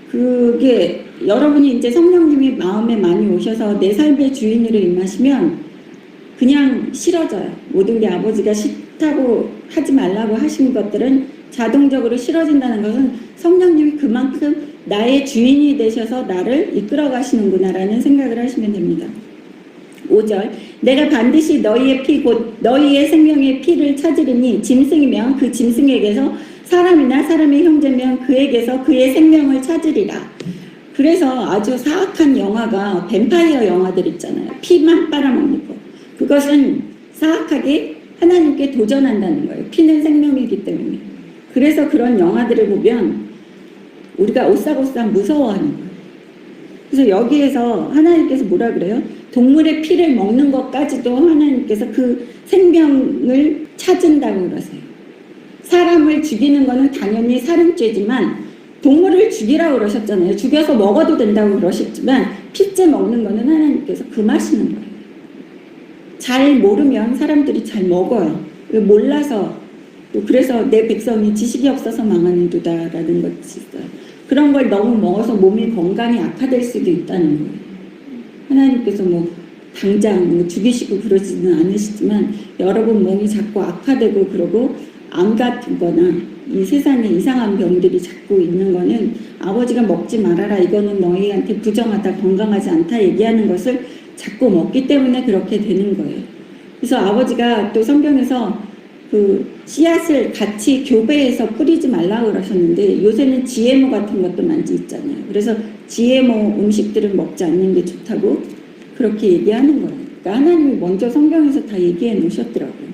그게 여러분이 이제 성령님이 마음에 많이 오셔서 내 삶의 주인으로 임하시면 그냥 싫어져요. 모든 게 아버지가 싫다고 하지 말라고 하신 것들은 자동적으로 싫어진다는 것은 성령님이 그만큼 나의 주인이 되셔서 나를 이끌어 가시는구나라는 생각을 하시면 됩니다. 5절 내가 반드시 너희의 피 곧 너희의 생명의 피를 찾으리니 짐승이면 그 짐승에게서 사람이나 사람의 형제면 그에게서 그의 생명을 찾으리라. 그래서 아주 사악한 영화가 뱀파이어 영화들 있잖아요. 피만 빨아먹는 거. 그것은 사악하게 하나님께 도전한다는 거예요. 피는 생명이기 때문에. 그래서 그런 영화들을 보면 우리가 오싹오싹 무서워하는 거예요. 그래서 여기에서 하나님께서 뭐라 그래요? 동물의 피를 먹는 것까지도 하나님께서 그 생명을 찾은다고 그러세요. 사람을 죽이는 거는 당연히 살인죄지만 동물을 죽이라고 그러셨잖아요. 죽여서 먹어도 된다고 그러셨지만 피째 먹는 거는 하나님께서 금하시는 거예요. 잘 모르면 사람들이 잘 먹어요. 몰라서 또 그래서 내 백성이 지식이 없어서 망하는도다라는 것이 있어요. 그런 걸 너무 먹어서 몸이 건강이 악화될 수도 있다는 거예요. 하나님께서 뭐 당장 뭐 죽이시고 그러지는 않으시지만 여러분 몸이 자꾸 악화되고 그러고 암 같은 거나 이 세상에 이상한 병들이 자꾸 있는 거는 아버지가 먹지 말아라 이거는 너희한테 부정하다 건강하지 않다 얘기하는 것을 자꾸 먹기 때문에 그렇게 되는 거예요. 그래서 아버지가 또 성경에서 그 씨앗을 같이 교배해서 뿌리지 말라고 그러셨는데 요새는 GMO 같은 것도 많이 있잖아요. 그래서 GMO 음식들을 먹지 않는 게 좋다고 그렇게 얘기하는 거예요. 그러니까 하나님이 먼저 성경에서 다 얘기해 놓으셨더라고요.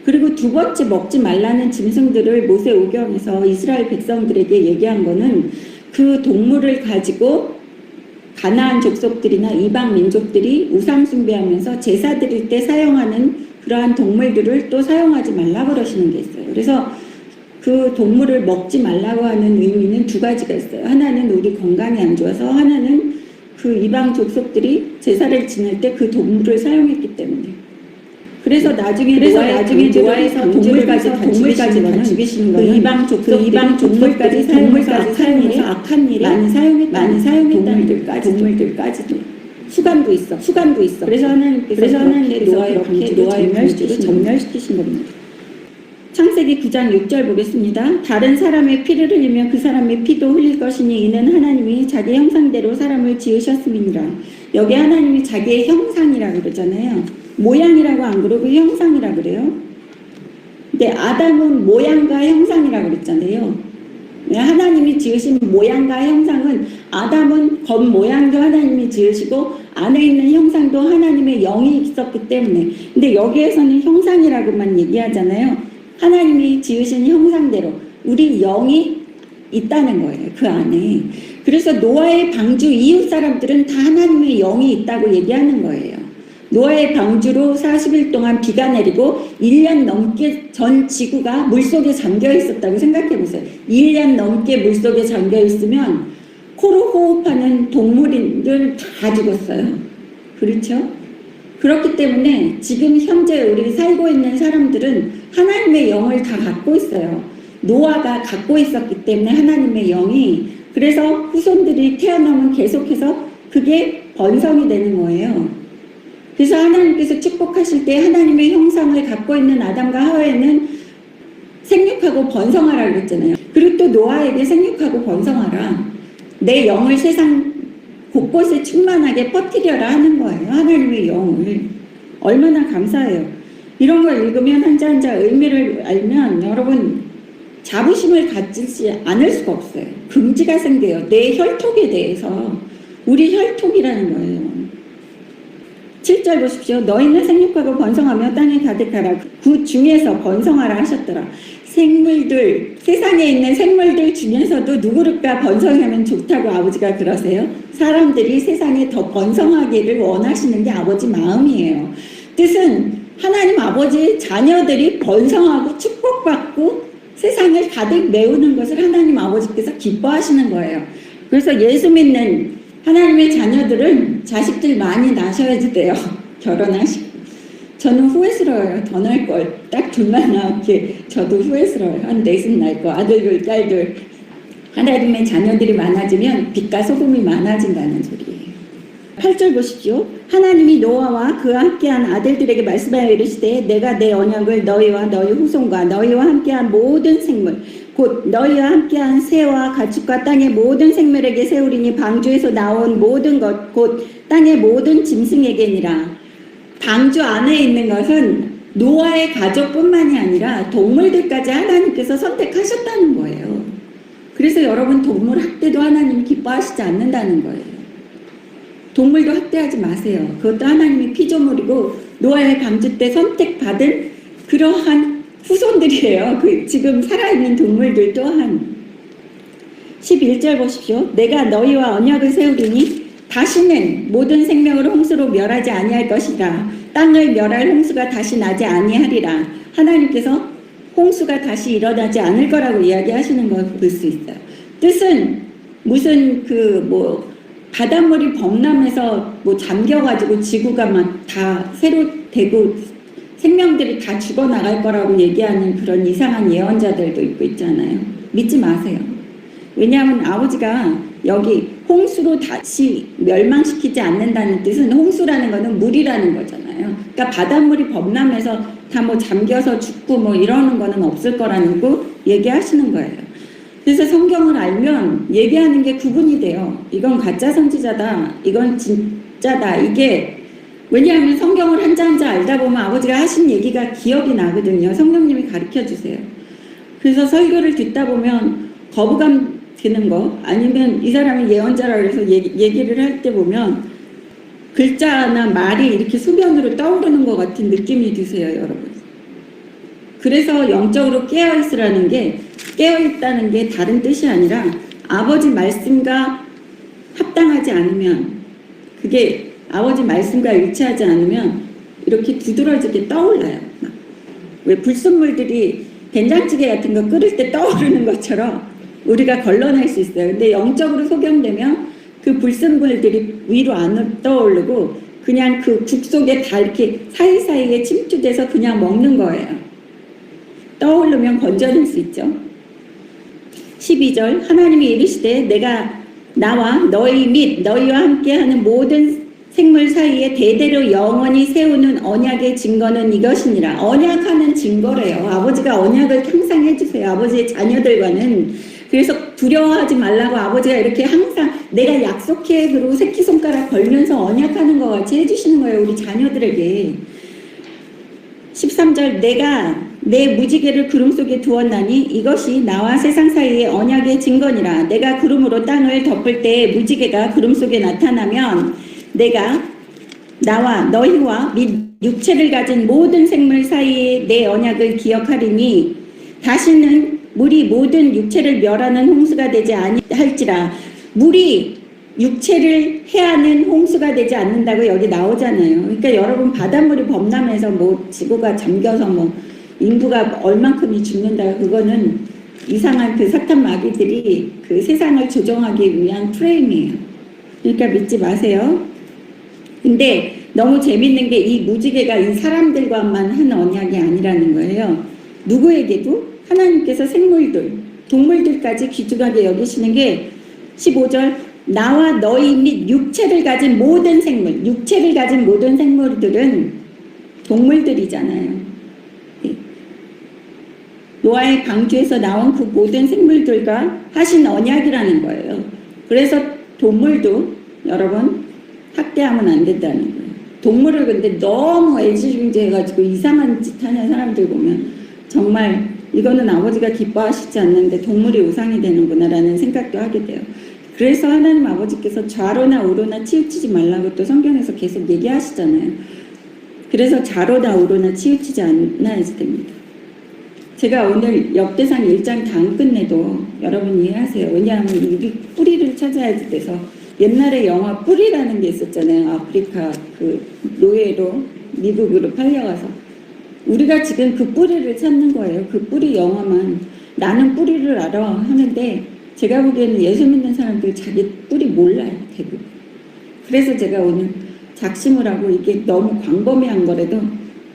그리고 두 번째 먹지 말라는 짐승들을 모세오경에서 이스라엘 백성들에게 얘기한 거는 그 동물을 가지고 가나안 족속들이나 이방 민족들이 우상 숭배하면서 제사 드릴 때 사용하는 그러한 동물들을 또 사용하지 말라고 그러시는 게 있어요. 그래서 그 동물을 먹지 말라고 하는 의미는 두 가지가 있어요. 하나는 우리 건강이 안 좋아서, 하나는 그 이방 족속들이 제사를 지낼 때 그 동물을 사용했기 때문에. 그래서 나중에 노아에서 동물까지 다 죽이시는 거는 그 이방 동물까지 사용해서 악한 일에 많이 사용했다는 동물들까지도 수감도 있어. 그래서 하나님께서 노아 이렇게 전멸시키신 겁니다. 창세기 9장 6절 보겠습니다. 다른 사람의 피를 흘리면 그 사람의 피도 흘릴 것이니 이는 하나님이 자기 형상대로 사람을 지으셨음이니라. 여기 하나님이 자기의 형상이라고 그러잖아요. 모양이라고 안 그러고 형상이라고 그래요. 근데 아담은 모양과 형상이라고 그랬잖아요. 하나님이 지으신 모양과 형상은 아담은 겉모양도 하나님이 지으시고 안에 있는 형상도 하나님의 영이 있었기 때문에, 근데 여기에서는 형상이라고만 얘기하잖아요. 하나님이 지으신 형상대로 우리 영이 있다는 거예요. 그 안에. 그래서 노아의 방주 이웃 사람들은 다 하나님의 영이 있다고 얘기하는 거예요. 노아의 방주로 40일 동안 비가 내리고 1년 넘게 전 지구가 물속에 잠겨 있었다고 생각해 보세요. 1년 넘게 물속에 잠겨 있으면 코로 호흡하는 동물들 다 죽었어요. 그렇죠? 그렇기 때문에 지금 현재 우리 살고 있는 사람들은 하나님의 영을 다 갖고 있어요. 노아가 갖고 있었기 때문에 하나님의 영이, 그래서 후손들이 태어나면 계속해서 그게 번성이 되는 거예요. 그래서 하나님께서 축복하실 때 하나님의 형상을 갖고 있는 아담과 하와에는 생육하고 번성하라 그랬잖아요. 그리고 또 노아에게 생육하고 번성하라. 내 영을 세상 곳곳에 충만하게 퍼뜨려라 하는 거예요. 하나님의 영을. 얼마나 감사해요. 이런 걸 읽으면 한자 한자 의미를 알면 여러분 자부심을 가지지 않을 수가 없어요. 긍지가 생겨요. 내 혈통에 대해서. 우리 혈통이라는 거예요. 7절 보십시오. 너희는 생육하고 번성하며 땅에 가득하라. 그 중에서 번성하라 하셨더라. 생물들, 세상에 있는 생물들 중에서도 누구를까 번성하면 좋다고 아버지가 그러세요? 사람들이 세상에 더 번성하기를 원하시는 게 아버지 마음이에요. 뜻은 하나님 아버지의 자녀들이 번성하고 축복받고 세상을 가득 메우는 것을 하나님 아버지께서 기뻐하시는 거예요. 그래서 예수 믿는 하나님의 자녀들은 자식들 많이 낳으셔야지 돼요. 결혼하시고. 저는 후회스러워요. 더 날 걸. 딱 둘만 낳게 저도 후회스러워요. 한 넷은 낳을 거. 아들들, 딸들. 하나님의 자녀들이 많아지면 빛과 소금이 많아진다는 소리예요. 8절 보십시오. 하나님이 노아와 그와 함께한 아들들에게 말씀하여 이르시되 내가 내 언약을 너희와 너희 후손과 너희와 함께한 모든 생물 곧 너희와 함께한 새와 가축과 땅의 모든 생물에게 세우리니 방주에서 나온 모든 것 곧 땅의 모든 짐승에게니라. 방주 안에 있는 것은 노아의 가족뿐만이 아니라 동물들까지 하나님께서 선택하셨다는 거예요. 그래서 여러분 동물 학대도 하나님 기뻐하시지 않는다는 거예요. 동물도 학대하지 마세요. 그것도 하나님의 피조물이고 노아의 방주 때 선택받은 그러한 후손들이에요. 지금 살아있는 동물들 또한. 11절 보십시오. 내가 너희와 언약을 세우리니 다시는 모든 생명을 홍수로 멸하지 아니할 것이라. 땅을 멸할 홍수가 다시 나지 아니하리라. 하나님께서 홍수가 다시 일어나지 않을 거라고 이야기하시는 걸 볼 수 있어요. 뜻은 무슨 바닷물이 범람해서 잠겨가지고 지구가 막 다 새로 되고 생명들이 다 죽어나갈 거라고 얘기하는 그런 이상한 예언자들도 있고 있잖아요. 믿지 마세요. 왜냐하면 아버지가 여기 홍수로 다시 멸망시키지 않는다는 뜻은 홍수라는 거는 물이라는 거잖아요. 그러니까 바닷물이 범람해서 다 잠겨서 죽고 이러는 거는 없을 거라는 거 얘기하시는 거예요. 그래서 성경을 알면 얘기하는 게 구분이 돼요. 이건 가짜 선지자다. 이건 진짜다. 이게 왜냐하면 성경을 한자 한자 알다 보면 아버지가 하신 얘기가 기억이 나거든요. 성령님이 가르쳐 주세요. 그래서 설교를 듣다 보면 거부감 드는 거 아니면 이 사람이 예언자라 그래서 얘기를 할 때 보면 글자나 말이 이렇게 수변으로 떠오르는 것 같은 느낌이 드세요, 여러분. 그래서 영적으로 깨어있으라는 게 깨어있다는 게 다른 뜻이 아니라 아버지 말씀과 합당하지 않으면 그게 아버지 말씀과 일치하지 않으면 이렇게 두드러지게 떠올라요. 왜 불순물들이 된장찌개 같은 거 끓일 때 떠오르는 것처럼 우리가 걸러낼 수 있어요. 근데 영적으로 소경되면 그 불순물들이 위로 안 떠오르고 그냥 그 국 속에 다 이렇게 사이사이에 침투돼서 그냥 먹는 거예요. 떠오르면 건져낼 수 있죠. 12절 하나님이 이르시되 내가 나와 너희 및 너희와 함께하는 모든 생물 사이에 대대로 영원히 세우는 언약의 증거는 이것이니라. 언약하는 증거래요. 아버지가 언약을 항상 해주세요. 아버지의 자녀들과는. 그래서 두려워하지 말라고 아버지가 이렇게 항상 내가 약속해 그러고 새끼손가락 걸면서 언약하는 것 같이 해주시는 거예요. 우리 자녀들에게. 13절 내가 내 무지개를 구름 속에 두었나니 이것이 나와 세상 사이의 언약의 증거니라. 내가 구름으로 땅을 덮을 때 무지개가 구름 속에 나타나면 내가 나와 너희와 및 육체를 가진 모든 생물 사이에 내 언약을 기억하리니 다시는 물이 모든 육체를 멸하는 홍수가 되지 아니할지라. 물이 육체를 해하는 홍수가 되지 않는다고 여기 나오잖아요. 그러니까 여러분 바닷물이 범람해서 뭐 지구가 잠겨서 뭐 인구가 얼만큼이 죽는다, 그거는 이상한 그 사탄 마귀들이 그 세상을 조종하기 위한 프레임이에요. 그러니까 믿지 마세요. 근데 너무 재밌는 게 이 무지개가 이 사람들과만 한 언약이 아니라는 거예요. 누구에게도 하나님께서 생물들, 동물들까지 귀중하게 여기시는 게 15절 나와 너희 및 육체를 가진 모든 생물, 육체를 가진 모든 생물들은 동물들이잖아요. 노아의 방주에서 나온 그 모든 생물들과 하신 언약이라는 거예요. 그래서 동물도 여러분 학대하면 안 된다는 거예요. 동물을 근데 너무 애지중지해가지고 이상한 짓 하는 사람들 보면 정말 이거는 아버지가 기뻐하시지 않는데 동물이 우상이 되는구나 라는 생각도 하게 돼요. 그래서 하나님 아버지께서 좌로나 우로나 치우치지 말라고 또 성경에서 계속 얘기하시잖아요. 그래서 좌로나 우로나 치우치지 않아야 됩니다. 제가 오늘 역대상 1장 다 안 끝내도 여러분 이해하세요. 왜냐하면 우리 뿌리를 찾아야 돼서 옛날에 영화 뿌리라는 게 있었잖아요. 아프리카 그 노예로 미국으로 팔려가서 우리가 지금 그 뿌리를 찾는 거예요. 그 뿌리 영화만 나는 뿌리를 알아 하는데 제가 보기에는 예수 믿는 사람들 자기 뿌리 몰라요. 대부분. 그래서 제가 오늘 작심을 하고 이게 너무 광범위한 거라도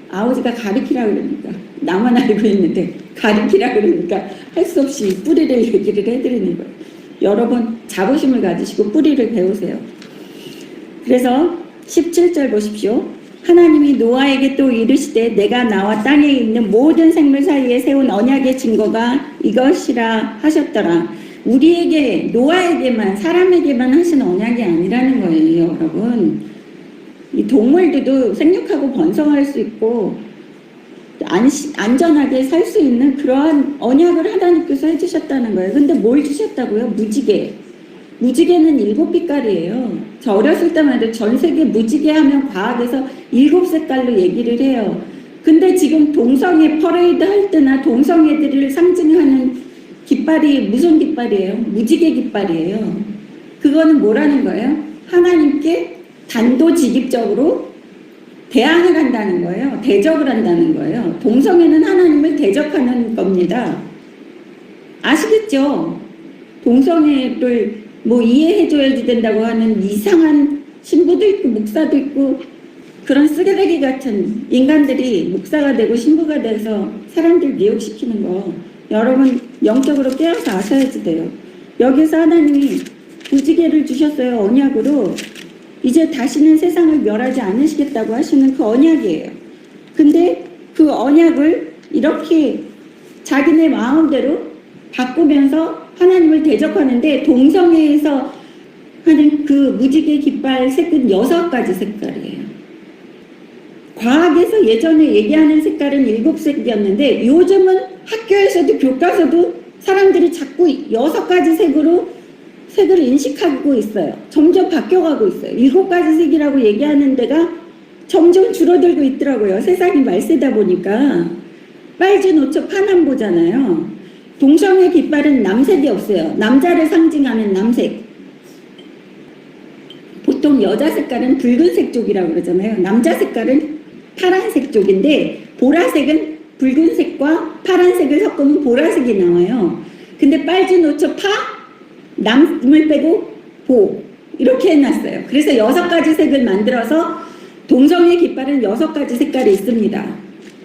아버지가 가르치라 그러니까 나만 알고 있는데 가르치라 그러니까 할 수 없이 뿌리를 얘기를 해드리는 거예요. 여러분 자부심을 가지시고 뿌리를 배우세요. 그래서 17절 보십시오. 하나님이 노아에게 또 이르시되 내가 나와 땅에 있는 모든 생물 사이에 세운 언약의 증거가 이것이라 하셨더라. 우리에게 노아에게만 사람에게만 하신 언약이 아니라는 거예요. 여러분 이 동물들도 생육하고 번성할 수 있고 안전하게 살 수 있는 그러한 언약을 하나님께서 해주셨다는 거예요. 근데 뭘 주셨다고요? 무지개. 무지개는 7빛깔이에요. 저 어렸을 때만 해도 전 세계 무지개 하면 과학에서 7색깔로 얘기를 해요. 근데 지금 동성애 퍼레이드 할 때나 동성애들을 상징하는 깃발이 무슨 깃발이에요? 무지개 깃발이에요. 그거는 뭐라는 거예요? 하나님께 단도직입적으로 대항을 한다는 거예요. 대적을 한다는 거예요. 동성애는 하나님을 대적하는 겁니다. 아시겠죠? 동성애를 뭐 이해해줘야 된다고 하는 이상한 신부도 있고 목사도 있고 그런 쓰레기 같은 인간들이 목사가 되고 신부가 돼서 사람들 미혹시키는 거 여러분 영적으로 깨어서 아셔야지 돼요. 여기서 하나님이 무지개를 주셨어요. 언약으로. 이제 다시는 세상을 멸하지 않으시겠다고 하시는 그 언약이에요. 근데 그 언약을 이렇게 자기네 마음대로 바꾸면서 하나님을 대적하는데 동성애에서 하는 그 무지개 깃발 색은 6가지 색깔이에요. 과학에서 예전에 얘기하는 색깔은 7색이었는데 요즘은 학교에서도 교과서도 사람들이 자꾸 6가지 색을 인식하고 있어요. 점점 바뀌어가고 있어요. 7가지 색이라고 얘기하는 데가 점점 줄어들고 있더라고요. 세상이 말세다 보니까. 빨주노초 파남보잖아요. 동성애 깃발은 남색이 없어요. 남자를 상징하는 남색. 보통 여자 색깔은 붉은색 쪽이라고 그러잖아요. 남자 색깔은 파란색 쪽인데 보라색은 붉은색과 파란색을 섞으면 보라색이 나와요. 근데 빨주노초 파 남을 빼고 보 이렇게 해놨어요. 그래서 6가지 색을 만들어서 동성애 깃발은 6가지 색깔이 있습니다.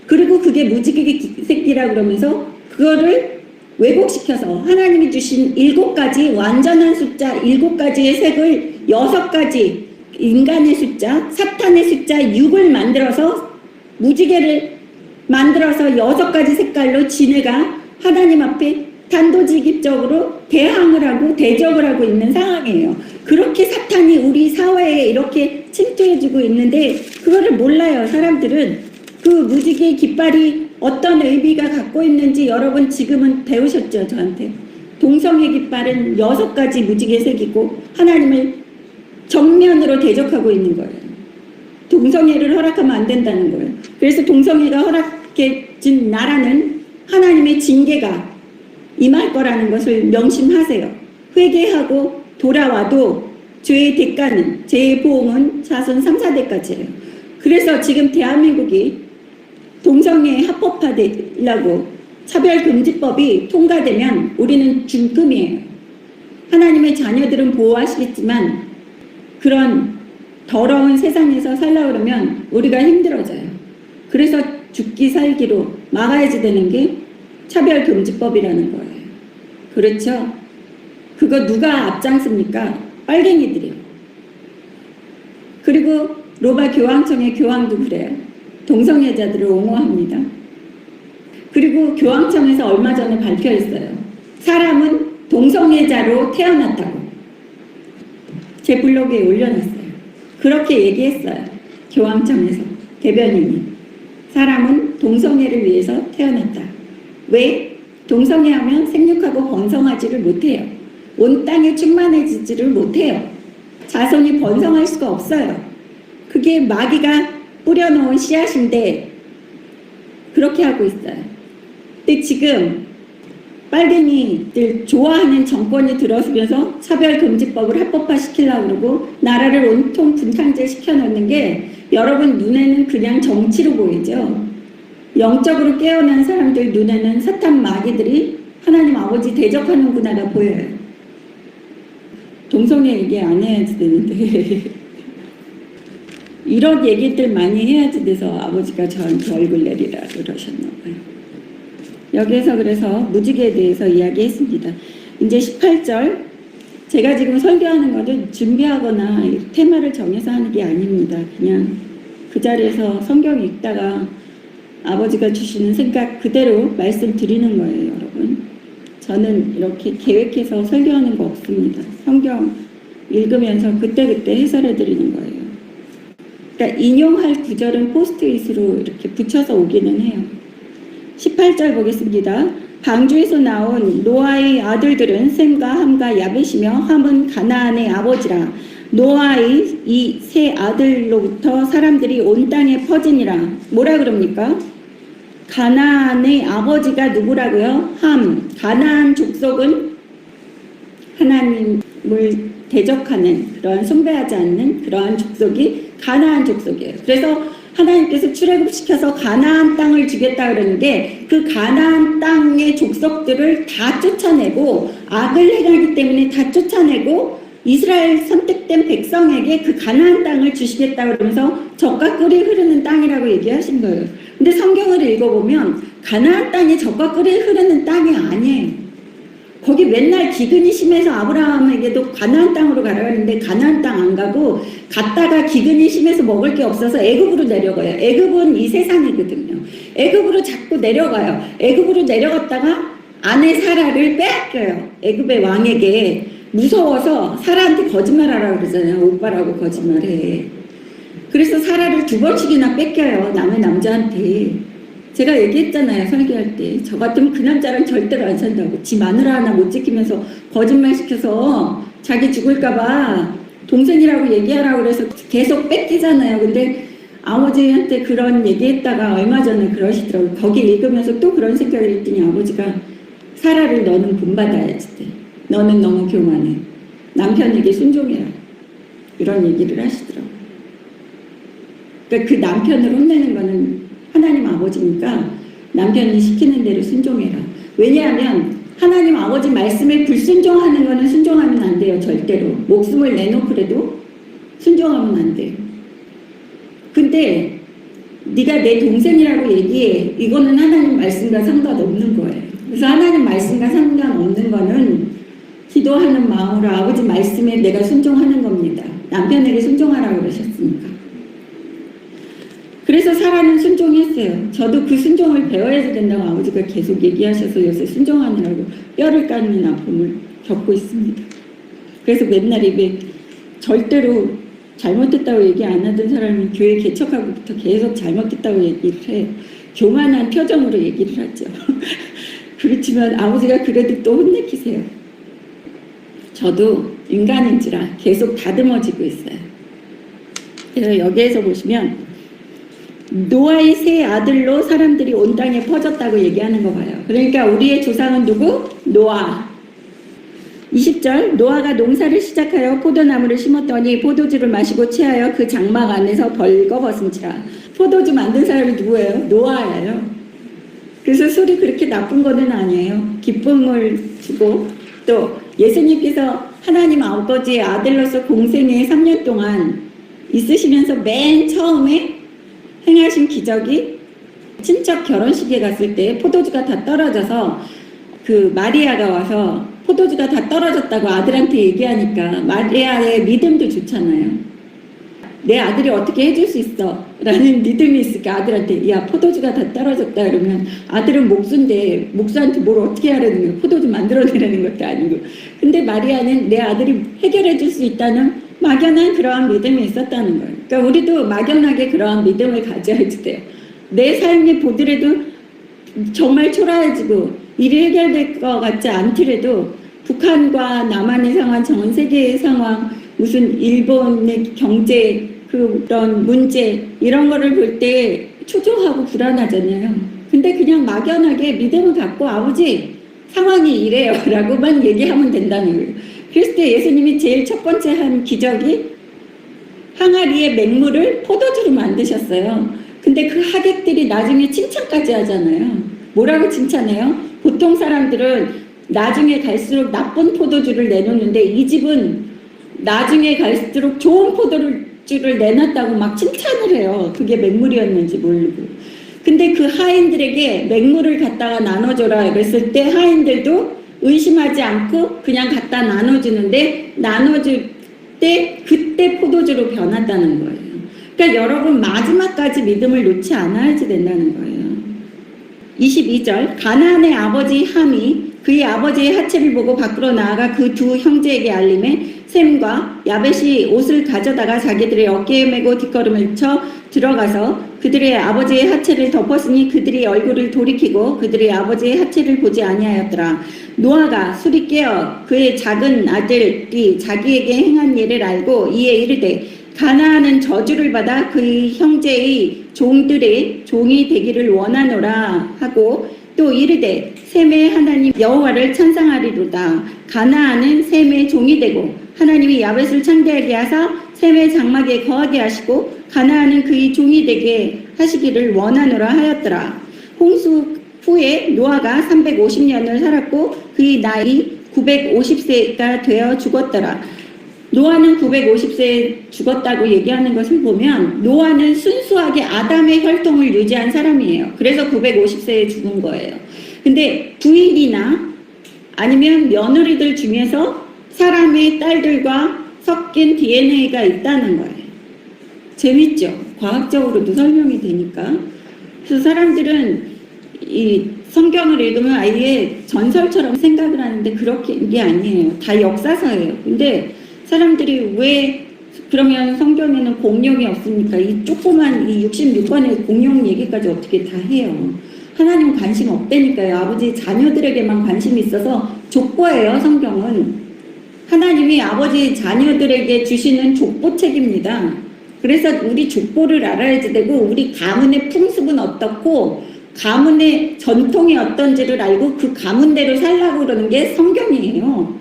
그리고 그게 무지개 색이라 그러면서 그거를 왜곡시켜서 하나님이 주신 7가지 완전한 숫자 7가지의 색을 6가지 인간의 숫자, 사탄의 숫자 6을 만들어서 무지개를 만들어서 6가지 색깔로 지네가 하나님 앞에 단도직입적으로 대항을 하고 대적을 하고 있는 상황이에요. 그렇게 사탄이 우리 사회에 이렇게 침투해주고 있는데 그거를 몰라요. 사람들은 그 무지개 깃발이 어떤 의미가 갖고 있는지 여러분 지금은 배우셨죠? 저한테. 동성애 깃발은 6가지 무지개색이고 하나님을 정면으로 대적하고 있는 거예요. 동성애를 허락하면 안 된다는 거예요. 그래서 동성애가 허락해진 나라는 하나님의 징계가 임할 거라는 것을 명심하세요. 회개하고 돌아와도 죄의 대가는, 죄의 보응은 자손 3, 4대까지예요. 그래서 지금 대한민국이 동성애 합법화되려고 차별금지법이 통과되면 우리는 중금이에요. 하나님의 자녀들은 보호하시겠지만 그런 더러운 세상에서 살려고 그러면 우리가 힘들어져요. 그래서 죽기 살기로 막아야지 되는 게 차별금지법이라는 거예요. 그렇죠? 그거 누가 앞장섭니까? 빨갱이들이요. 그리고 로마 교황청의 교황도 그래요. 동성애자들을 옹호합니다. 그리고 교황청에서 얼마 전에 발표했어요. 사람은 동성애자로 태어났다고. 제 블로그에 올려놨어요. 그렇게 얘기했어요. 교황청에서 대변인이. 사람은 동성애를 위해서 태어났다. 왜? 동성애하면 생육하고 번성하지를 못해요. 온 땅에 충만해지지를 못해요. 자손이 번성할 수가 없어요. 그게 마귀가 뿌려놓은 씨앗인데 그렇게 하고 있어요. 근데 지금 빨갱이들 좋아하는 정권이 들어서면서 차별금지법을 합법화시키려고 그러고 나라를 온통 분탕질 시켜놓는 게 여러분 눈에는 그냥 정치로 보이죠. 영적으로 깨어난 사람들 눈에는 사탄 마귀들이 하나님 아버지 대적하는구나가 보여요. 동성애 얘기 안 해야지 되는데 이런 얘기들 많이 해야지 돼서 아버지가 저한테 얼굴 내리라 그러셨나 봐요. 여기에서 그래서 무지개에 대해서 이야기했습니다. 이제 18절 제가 지금 설교하는 거는 준비하거나 테마를 정해서 하는 게 아닙니다. 그냥 그 자리에서 성경 읽다가 아버지가 주시는 생각 그대로 말씀드리는 거예요. 여러분. 저는 이렇게 계획해서 설교하는 거 없습니다. 성경 읽으면서 그때그때 해설해 드리는 거예요. 그러니까 인용할 구절은 포스트잇으로 이렇게 붙여서 오기는 해요. 18절 보겠습니다. 방주에서 나온 노아의 아들들은 셈과 함과 야벳이며 함은 가나안의 아버지라. 노아의 이 세 아들로부터 사람들이 온 땅에 퍼지니라. 뭐라 그럽니까? 가나안의 아버지가 누구라고요? 함. 가나안 족속은 하나님을 대적하는 그런 숭배하지 않는 그러한 족속이 가나안 족속이에요. 그래서 하나님께서 출애굽시켜서 가나안 땅을 주겠다 그러는데 그 가나안 땅의 족속들을 다 쫓아내고 악을 행하기 때문에 다 쫓아내고 이스라엘 선택된 백성에게 그 가나안 땅을 주시겠다 그러면서 젖과 꿀이 흐르는 땅이라고 얘기하신 거예요. 근데 성경을 읽어보면 가나안 땅이 젖과 꿀이 흐르는 땅이 아니에요. 거기 맨날 기근이 심해서 아브라함에게도 가나안 땅으로 가라 그랬는데 가나안 땅 안 가고 갔다가 기근이 심해서 먹을 게 없어서 애굽으로 내려가요. 애굽은 이 세상이거든요. 애굽으로 자꾸 내려가요. 애굽으로 내려갔다가 아내 사라를 빼앗겨요. 애굽의 왕에게 무서워서 사라한테 거짓말하라고 그러잖아요. 오빠라고 거짓말해. 그래서 사라를 2번씩이나 뺏겨요. 남의 남자한테. 제가 얘기했잖아요. 설교할 때. 저 같으면 그 남자랑 절대로 안 산다고. 지 마누라 하나 못 지키면서 거짓말 시켜서 자기 죽을까봐 동생이라고 얘기하라고 그래서 계속 뺏기잖아요. 근데 아버지한테 그런 얘기했다가 얼마 전에 그러시더라고요. 거기 읽으면서 또 그런 생각을 했더니 아버지가 사라를 너는 본받아야지. 너는 너무 교만해. 남편에게 순종해라. 이런 얘기를 하시더라고요. 그러니까 그 남편을 혼내는 거는 하나님 아버지니까 남편이 시키는 대로 순종해라. 왜냐하면 하나님 아버지 말씀에 불순종하는 거는 순종하면 안 돼요. 절대로. 목숨을 내놓고라도 순종하면 안 돼요. 근데 네가 내 동생이라고 얘기해. 이거는 하나님 말씀과 상관없는 거예요. 그래서 하나님 말씀과 상관없는 거는 기도하는 마음으로 아버지 말씀에 내가 순종하는 겁니다. 남편에게 순종하라고 그러셨으니까. 그래서 사라는 순종했어요. 저도 그 순종을 배워야 된다고 아버지가 계속 얘기하셔서 요새 순종하느라고 뼈를 까는 아픔을 겪고 있습니다. 그래서 맨날 입에 절대로 잘못했다고 얘기 안 하던 사람이 교회 개척하고부터 계속 잘못했다고 얘기를 해요. 교만한 표정으로 얘기를 하죠. 그렇지만 아버지가 그래도 또 혼내키세요. 저도 인간인지라 계속 다듬어지고 있어요. 그래서 여기에서 보시면 노아의 세 아들로 사람들이 온 땅에 퍼졌다고 얘기하는 거 봐요. 그러니까 우리의 조상은 누구? 노아. 20절 노아가 농사를 시작하여 포도나무를 심었더니 포도주를 마시고 취하여 그 장막 안에서 벌거벗은지라. 포도주 만든 사람이 누구예요? 노아예요. 그래서 술이 그렇게 나쁜 거는 아니에요. 기쁨을 주고 또 예수님께서 하나님 아버지의 아들로서 공생에 3년 동안 있으시면서 맨 처음에 행하신 기적이 친척 결혼식에 갔을 때 포도주가 다 떨어져서 그 마리아가 와서 포도주가 다 떨어졌다고 아들한테 얘기하니까 마리아의 믿음도 좋잖아요. 내 아들이 어떻게 해줄 수 있어 라는 믿음이 있으니까 아들한테 야 포도주가 다 떨어졌다 그러면 아들은 목수인데 목수한테 뭘 어떻게 하라는 거야. 포도주 만들어내라는 것도 아니고. 근데 마리아는 내 아들이 해결해 줄 수 있다는 막연한 그러한 믿음이 있었다는 거예요. 그러니까 우리도 막연하게 그러한 믿음을 가져야지 돼요. 내 삶이 보더라도 정말 초라해지고 일이 해결될 것 같지 않더라도 북한과 남한의 상황, 전 세계의 상황, 무슨 일본의 경제 그런 문제 이런 거를 볼 때 초조하고 불안하잖아요. 근데 그냥 막연하게 믿음을 갖고 아버지 상황이 이래요 라고만 얘기하면 된다는 거예요. 그랬을 때 예수님이 제일 첫 번째 한 기적이 항아리의 맹물을 포도주로 만드셨어요. 근데 그 하객들이 나중에 칭찬까지 하잖아요. 뭐라고 칭찬해요? 보통 사람들은 나중에 갈수록 나쁜 포도주를 내놓는데 이 집은 나중에 갈수록 좋은 포도주를 내놨다고 막 칭찬을 해요. 그게 맹물이었는지 모르고. 근데 그 하인들에게 맹물을 갖다가 나눠줘라 그랬을 때 하인들도 의심하지 않고 그냥 갖다 나눠주는데 나눠줄 때 그때 포도주로 변했다는 거예요. 그러니까 여러분 마지막까지 믿음을 놓지 않아야지 된다는 거예요. 22절 가나안의 아버지 함이 그의 아버지의 하체를 보고 밖으로 나아가 그 두 형제에게 알림해 셈과 야벳이 옷을 가져다가 자기들의 어깨에 메고 뒷걸음을 쳐 들어가서 그들의 아버지의 하체를 덮었으니 그들이 얼굴을 돌이키고 그들의 아버지의 하체를 보지 아니하였더라. 노아가 술이 깨어 그의 작은 아들이 자기에게 행한 일을 알고 이에 이르되 가나안은 저주를 받아 그의 형제의 종들의 종이 되기를 원하노라 하고 또 이르되 셈의 하나님 여호와를 찬송하리로다. 가나안은 셈의 종이 되고 하나님이 야벳을 창대하게 하사 셈의 장막에 거하게 하시고 가나안은 그의 종이 되게 하시기를 원하노라 하였더라. 홍수 후에 노아가 350년을 살았고 그의 나이 950세가 되어 죽었더라. 노아는 950세에 죽었다고 얘기하는 것을 보면 노아는 순수하게 아담의 혈통을 유지한 사람이에요. 그래서 950세에 죽은 거예요. 근데 부인이나 아니면 며느리들 중에서 사람의 딸들과 섞인 DNA가 있다는 거예요. 재밌죠? 과학적으로도 설명이 되니까. 그래서 사람들은 이 성경을 읽으면 아예 전설처럼 생각을 하는데 그렇게 이게 아니에요. 다 역사서예요. 근데 사람들이 왜 그러면 성경에는 공룡이 없습니까? 이 조그만 이 66권의 공룡 얘기까지 어떻게 다 해요? 하나님은 관심 없다니까요. 아버지 자녀들에게만 관심이 있어서 족보예요. 성경은 하나님이 아버지 자녀들에게 주시는 족보책입니다. 그래서 우리 족보를 알아야지 되고 우리 가문의 풍습은 어떻고 가문의 전통이 어떤지를 알고 그 가문대로 살라고 그러는 게 성경이에요.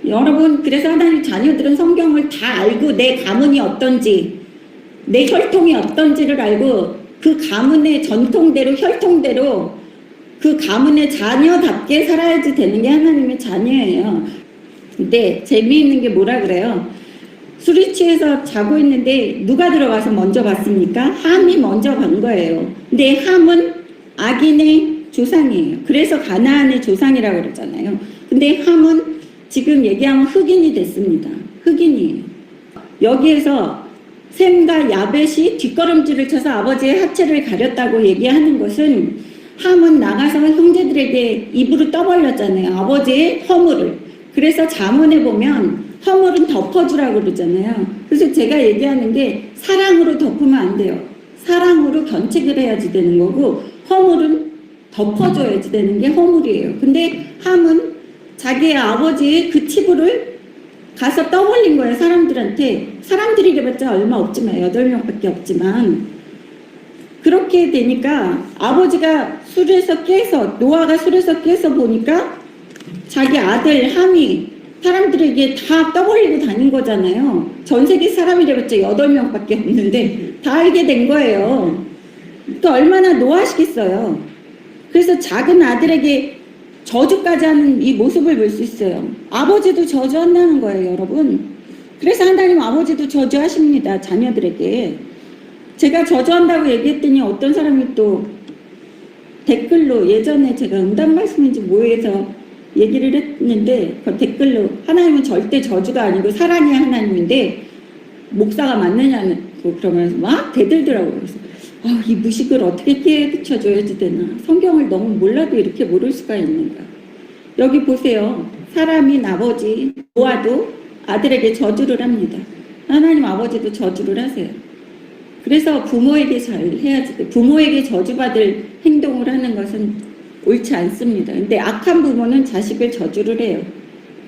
여러분 그래서 하나님 자녀들은 성경을 다 알고 내 가문이 어떤지 내 혈통이 어떤지를 알고 그 가문의 전통대로 혈통대로 그 가문의 자녀답게 살아야지 되는 게 하나님의 자녀예요. 근데 재미있는 게 뭐라 그래요? 술이 취해서 자고 있는데 누가 들어가서 먼저 봤습니까? 함이 먼저 간 거예요. 근데 함은 악인의 조상이에요. 그래서 가나안의 조상이라고 그러잖아요. 근데 함은 지금 얘기하면 흑인이 됐습니다. 흑인이에요. 여기에서 셈과 야벳이 뒷걸음질을 쳐서 아버지의 하체를 가렸다고 얘기하는 것은 함은 나가서 형제들에게 입으로 떠벌렸잖아요. 아버지의 허물을. 그래서 잠언에 보면 허물은 덮어주라고 그러잖아요. 그래서 제가 얘기하는 게 사랑으로 덮으면 안 돼요. 사랑으로 견책을 해야지 되는 거고 허물은 덮어줘야지 되는 게 허물이에요. 근데 함은 자기의 아버지의 그 치부를 가서 떠벌린 거예요. 사람들한테. 사람들이 이래봤자 얼마 없지만 8명밖에 없지만 그렇게 되니까 아버지가 술에서 깨서 노아가 술에서 깨서 보니까 자기 아들 함이 사람들에게 다 떠벌리고 다닌 거잖아요. 전 세계 사람이래봤자 8명밖에 없는데 다 알게 된 거예요. 또 얼마나 노하시겠어요. 그래서 작은 아들에게 저주까지 하는 이 모습을 볼 수 있어요. 아버지도 저주한다는 거예요, 여러분. 그래서 하나님 아버지도 저주하십니다, 자녀들에게. 제가 저주한다고 얘기했더니 어떤 사람이 또 댓글로 예전에 제가 응답 말씀인지 뭐해서 얘기를 했는데 그 댓글로 하나님은 절대 저주가 아니고 사랑이 하나님인데 목사가 맞느냐는 그러면서 막 대들더라고요. 그래서 이 무식을 어떻게 깨우쳐줘야지 되나. 성경을 너무 몰라도 이렇게 모를 수가 있는가. 여기 보세요. 사람인 아버지 노아도 아들에게 저주를 합니다. 하나님 아버지도 저주를 하세요. 그래서 부모에게 잘 해야지 돼. 부모에게 저주받을 행동을 하는 것은 옳지 않습니다. 근데 악한 부모는 자식을 저주를 해요.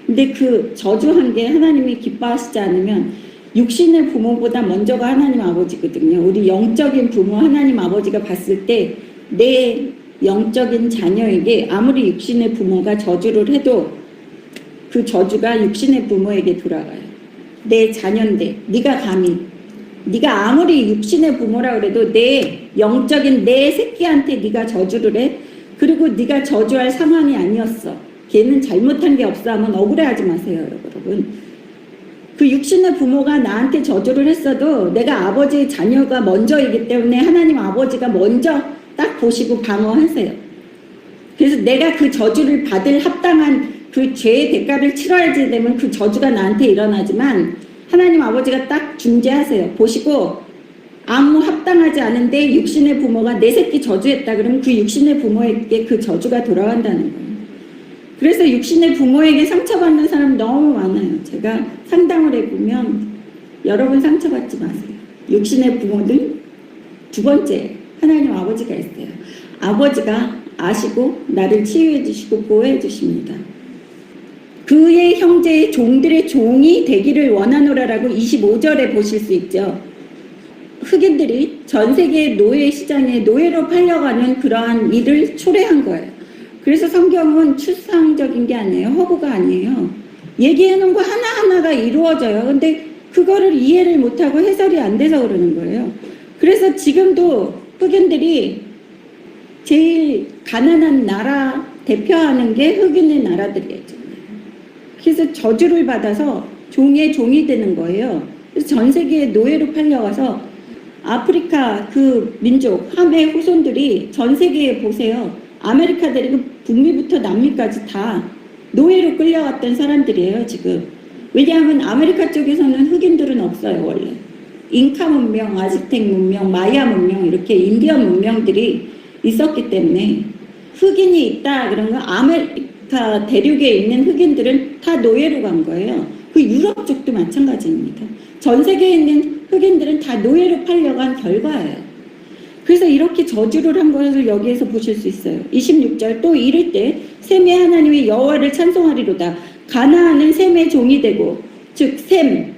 근데 그 저주한 게 하나님이 기뻐하시지 않으면 육신의 부모보다 먼저가 하나님 아버지거든요. 우리 영적인 부모 하나님 아버지가 봤을 때 내 영적인 자녀에게 아무리 육신의 부모가 저주를 해도 그 저주가 육신의 부모에게 돌아가요. 내 자녀인데 네가 감히 네가 아무리 육신의 부모라 그래도 내 영적인 내 새끼한테 네가 저주를 해? 그리고 네가 저주할 상황이 아니었어. 걔는 잘못한 게 없어 하면 억울해하지 마세요, 여러분. 그 육신의 부모가 나한테 저주를 했어도 내가 아버지의 자녀가 먼저이기 때문에 하나님 아버지가 먼저 딱 보시고 방어하세요. 그래서 내가 그 저주를 받을 합당한 그 죄의 대가를 치러야지 되면 그 저주가 나한테 일어나지만 하나님 아버지가 딱 중재하세요. 보시고 아무 합당하지 않은데 육신의 부모가 내 새끼 저주했다 그러면 그 육신의 부모에게 그 저주가 돌아간다는 거예요. 그래서 육신의 부모에게 상처받는 사람 너무 많아요. 제가 상담을 해보면 여러분 상처받지 마세요. 육신의 부모는 두 번째 하나님 아버지가 있어요. 아버지가 아시고 나를 치유해 주시고 보호해 주십니다. 그의 형제의 종들의 종이 되기를 원하노라라고 25절에 보실 수 있죠. 흑인들이 전 세계 노예 시장에 노예로 팔려가는 그러한 일을 초래한 거예요. 그래서 성경은 추상적인 게 아니에요. 허구가 아니에요. 얘기해놓은 거 하나하나가 이루어져요. 근데 그거를 이해를 못하고 해설이 안 돼서 그러는 거예요. 그래서 지금도 흑인들이 제일 가난한 나라 대표하는 게 흑인의 나라들이에요. 그래서 저주를 받아서 종의 종이 되는 거예요. 그래서 전 세계에 노예로 팔려가서 아프리카 그 민족 함의 후손들이 전 세계에 보세요. 아메리카 내리고 북미부터 남미까지 다 노예로 끌려갔던 사람들이에요, 지금. 왜냐하면 아메리카 쪽에서는 흑인들은 없어요, 원래. 잉카 문명, 아즈텍 문명, 마야 문명 이렇게 인디언 문명들이 있었기 때문에 흑인이 있다 그런 건 아메리카 대륙에 있는 흑인들은 다 노예로 간 거예요. 그 유럽 쪽도 마찬가지입니다. 전 세계에 있는 흑인들은 다 노예로 팔려간 결과예요. 그래서 이렇게 저주를 한 것을 여기에서 보실 수 있어요. 26절 또 이를 때 셈의 하나님의 여호와를 찬송하리로다. 가나안은 셈의 종이 되고 즉 셈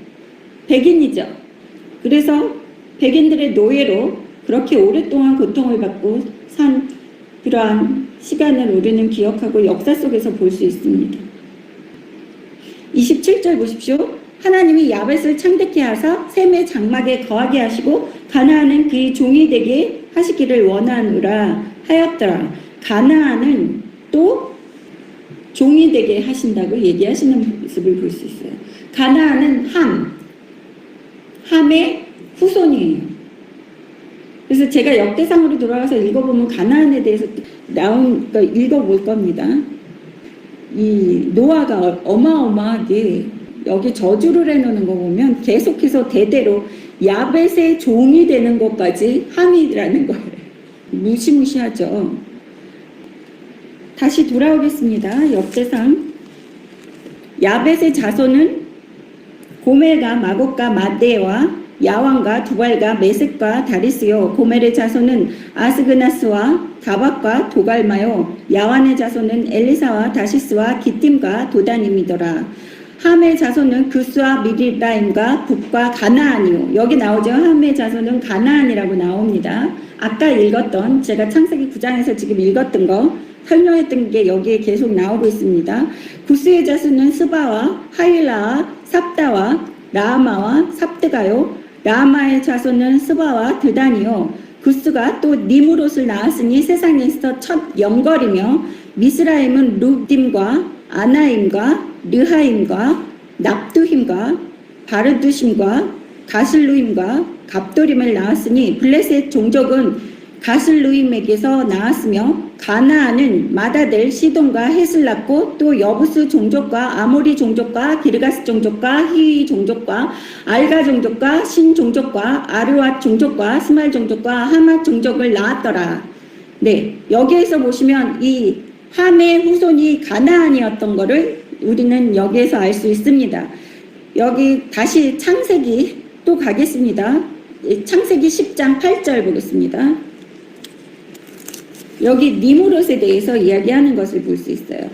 백인이죠. 그래서 백인들의 노예로 그렇게 오랫동안 고통을 받고 산 그러한 시간을 우리는 기억하고 역사 속에서 볼 수 있습니다. 27절 보십시오. 하나님이 야벳을 창대케 하사 셈의 장막에 거하게 하시고 가나안은 그의 종이 되게 하시기를 원하노라 하였더라. 가나안은 또 종이 되게 하신다고 얘기하시는 모습을 볼 수 있어요. 가나안은 함, 함의 후손이에요. 그래서 제가 역대상으로 돌아가서 읽어보면 가나안에 대해서 그러니까 읽어볼 겁니다. 이 노아가 어마어마하게 여기 저주를 해놓는 거 보면 계속해서 대대로 야벳의 종이 되는 것까지 함이라는 거예요. 무시무시하죠. 다시 돌아오겠습니다. 역대상. 야벳의 자손은 고멜과 마곡과 마대와 야왕과 두발과 메섹과 다리스요. 고멜의 자손은 아스그나스와 다박과 도갈마요. 야완의 자손은 엘리사와 다시스와 기띔과 도단임이더라. 함의 자손은 그스와 미디라임과 북과 가나안이요. 여기 나오죠. 함의 자손은 가나안이라고 나옵니다. 아까 읽었던, 제가 창세기 9장에서 지금 읽었던 거 설명했던 게 여기에 계속 나오고 있습니다. 구스의 자손은 스바와 하일라와 삽다와 라마와 삽드가요. 라마의 자손은 스바와 드단이요. 구스가 또 니무롯을 낳았으니 세상에서 첫 영걸이며 미스라임은 루딤과 아나임과 르하임과 납두힘과 바르두심과 가슬루임과 갑도림을 낳았으니 블레셋 종족은 가슬루임에게서 나왔으며 가나안은 마다들 시돈과 헷을 낳고 또 여부스 종족과 아모리 종족과 기르가스 종족과 히위 종족과 알가 종족과 신 종족과 아르왓 종족과 스말 종족과 하맛 종족을 낳았더라. 네, 여기에서 보시면 이 함의 후손이 가나안이었던 거를 우리는 여기에서 알 수 있습니다. 여기 다시 창세기 또 가겠습니다. 창세기 10장 8절 보겠습니다. 여기 니무롯에 대해서 이야기하는 것을 볼 수 있어요.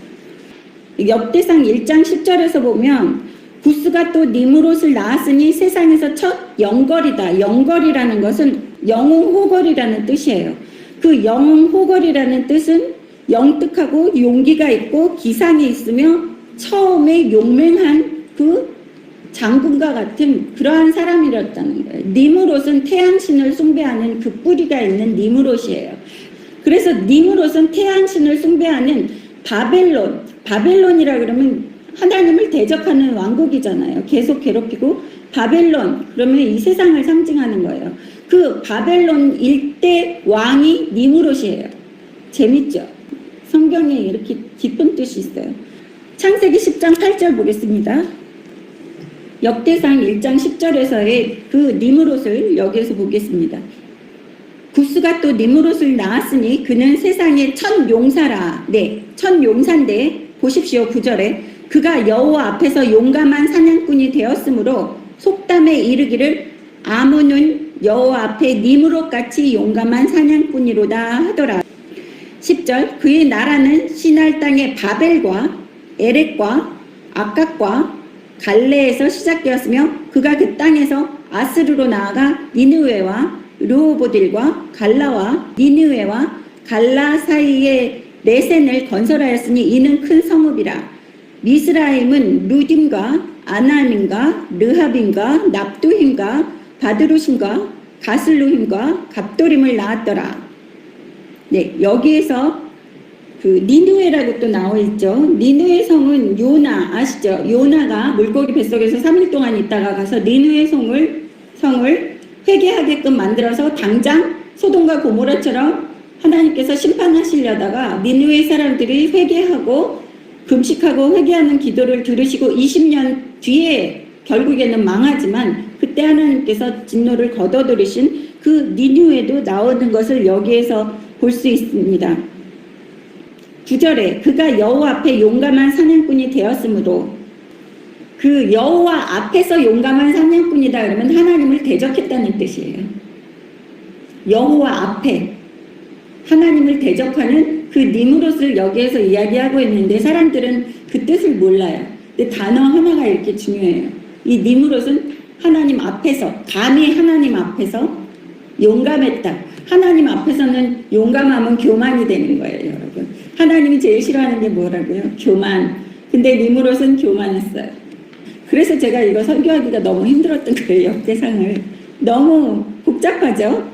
역대상 1장 10절에서 보면 구스가 또 니무롯을 낳았으니 세상에서 첫 영걸이다. 영걸이라는 것은 영웅호걸이라는 뜻이에요. 그 영웅호걸이라는 뜻은 영특하고 용기가 있고 기상이 있으며 처음에 용맹한 그 장군과 같은 그러한 사람이었다는 거예요. 니무롯은 태양신을 숭배하는 그 뿌리가 있는 니무롯이에요. 그래서 니무롯은 태양신을 숭배하는 바벨론이라 그러면 하나님을 대적하는 왕국이잖아요. 계속 괴롭히고 바벨론 그러면 이 세상을 상징하는 거예요. 그 바벨론 일대 왕이 니무롯이에요. 재밌죠? 성경에 이렇게 깊은 뜻이 있어요. 창세기 10장 8절 보겠습니다. 역대상 1장 10절에서의 그 니무롯을 여기에서 보겠습니다. 구스가 또 니무롯을 낳았으니 그는 세상의 첫 용사라. 네, 첫 용사인데 보십시오. 9절에 그가 여호와 앞에서 용감한 사냥꾼이 되었으므로 속담에 이르기를 아문은 여호와 앞에 니무롯같이 용감한 사냥꾼이로다 하더라. 10절 그의 나라는 시날 땅의 바벨과 에렉과 아깝과 갈레에서 시작되었으며 그가 그 땅에서 아스르로 나아가 니느웨와 르호보딜과 갈라와 니느웨와 갈라 사이에 레센을 건설하였으니 이는 큰 성읍이라. 미스라임은 루딤과 아나님과 르하빔과 납두힘과 바드루심과 가슬루힘과 갑도림을 낳았더라. 네, 여기에서 그 니느웨라고 또 나와 있죠. 니느웨 성은 요나 아시죠? 요나가 물고기 뱃속에서 3일 동안 있다가 가서 니느웨 성을 회개하게끔 만들어서 당장 소돔과 고모라처럼 하나님께서 심판하시려다가 니느웨 사람들이 회개하고 금식하고 회개하는 기도를 들으시고 20년 뒤에 결국에는 망하지만 그때 하나님께서 진노를 거둬들이신 그 니느웨도 나오는 것을 여기에서 볼 수 있습니다. 9절에 그가 여호와 앞에 용감한 사냥꾼이 되었으므로 그 여호와 앞에서 용감한 사냥꾼이다 그러면 하나님을 대적했다는 뜻이에요. 여호와 앞에 하나님을 대적하는 그 니무롯을 여기에서 이야기하고 있는데 사람들은 그 뜻을 몰라요. 근데 단어 하나가 이렇게 중요해요. 이 니무롯은 하나님 앞에서 감히 하나님 앞에서 용감했다. 하나님 앞에서는 용감하면 교만이 되는 거예요, 여러분. 하나님이 제일 싫어하는 게 뭐라고요? 교만. 근데 니무롯은 교만했어요. 그래서 제가 이거 설교하기가 너무 힘들었던 거예요. 역대상을. 너무 복잡하죠?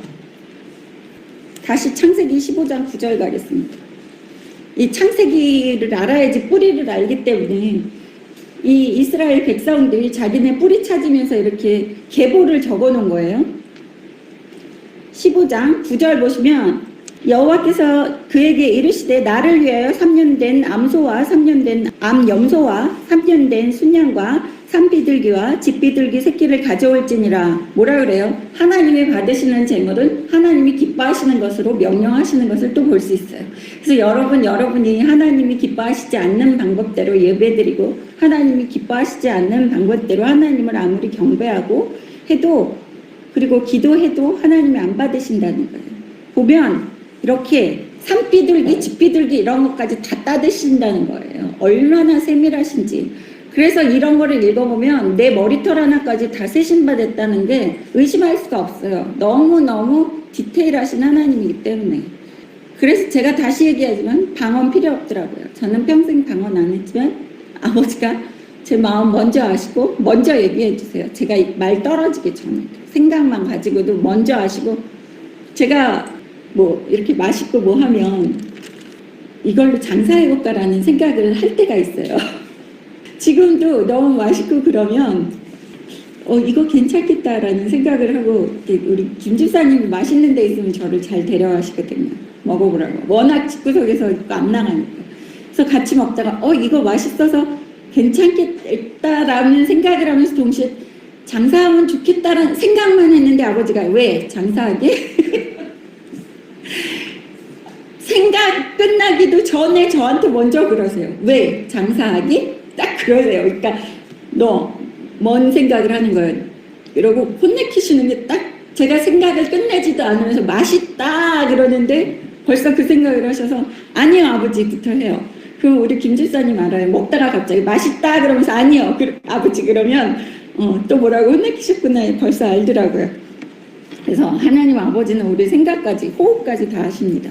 다시 창세기 15장 9절 가겠습니다. 이 창세기를 알아야지 뿌리를 알기 때문에 이 이스라엘 백성들이 자기네 뿌리 찾으면서 이렇게 계보를 적어 놓은 거예요. 15장 9절 보시면 여호와께서 그에게 이르시되 나를 위하여 3년 된 암소와 3년 된 암염소와 3년 된 순양과 산비둘기와 집비둘기 새끼를 가져올지니라. 뭐라 그래요? 하나님이 받으시는 제물은 하나님이 기뻐하시는 것으로 명령하시는 것을 또 볼 수 있어요. 그래서 여러분이 하나님이 기뻐하시지 않는 방법대로 예배드리고 하나님이 기뻐하시지 않는 방법대로 하나님을 아무리 경배하고 해도 그리고 기도해도 하나님이 안 받으신다는 거예요. 보면 이렇게 산비둘기, 집비둘기 이런 것까지 다 따드신다는 거예요. 얼마나 세밀하신지. 그래서 이런 거를 읽어보면 내 머리털 하나까지 다 세신받았다는 게 의심할 수가 없어요. 너무너무 디테일하신 하나님이기 때문에. 그래서 제가 다시 얘기하지만 방언 필요 없더라고요. 저는 평생 방언 안 했지만 아버지가 제 마음 먼저 아시고 먼저 얘기해 주세요. 제가 말 떨어지기 전에 생각만 가지고도 먼저 아시고 제가 뭐 이렇게 맛있고 뭐 하면 이걸로 장사해볼까라는 생각을 할 때가 있어요. 지금도 너무 맛있고 그러면 이거 괜찮겠다라는 생각을 하고 우리 김 집사님이 맛있는 데 있으면 저를 잘 데려가시거든요. 먹어보라고. 워낙 집구석에서 안 나가니까. 그래서 같이 먹다가 이거 맛있어서 괜찮겠다라는 생각을 하면서 동시에 장사하면 좋겠다라는 생각만 했는데 아버지가 왜 장사하게? 생각 끝나기도 전에 저한테 먼저 그러세요. 왜 장사하기? 딱 그러세요. 그러니까 너 뭔 생각을 하는 거예요. 이러고 혼내키시는 게 딱 제가 생각을 끝내지도 않으면서 맛있다 그러는데 벌써 그 생각을 하셔서 아니요 아버지부터 해요. 그럼 우리 김 집사님 알아요. 먹다가 갑자기 맛있다 그러면서 아니요 아버지 그러면 또 뭐라고 혼내키셨구나 벌써 알더라고요. 그래서 하나님 아버지는 우리 생각까지 호흡까지 다 하십니다.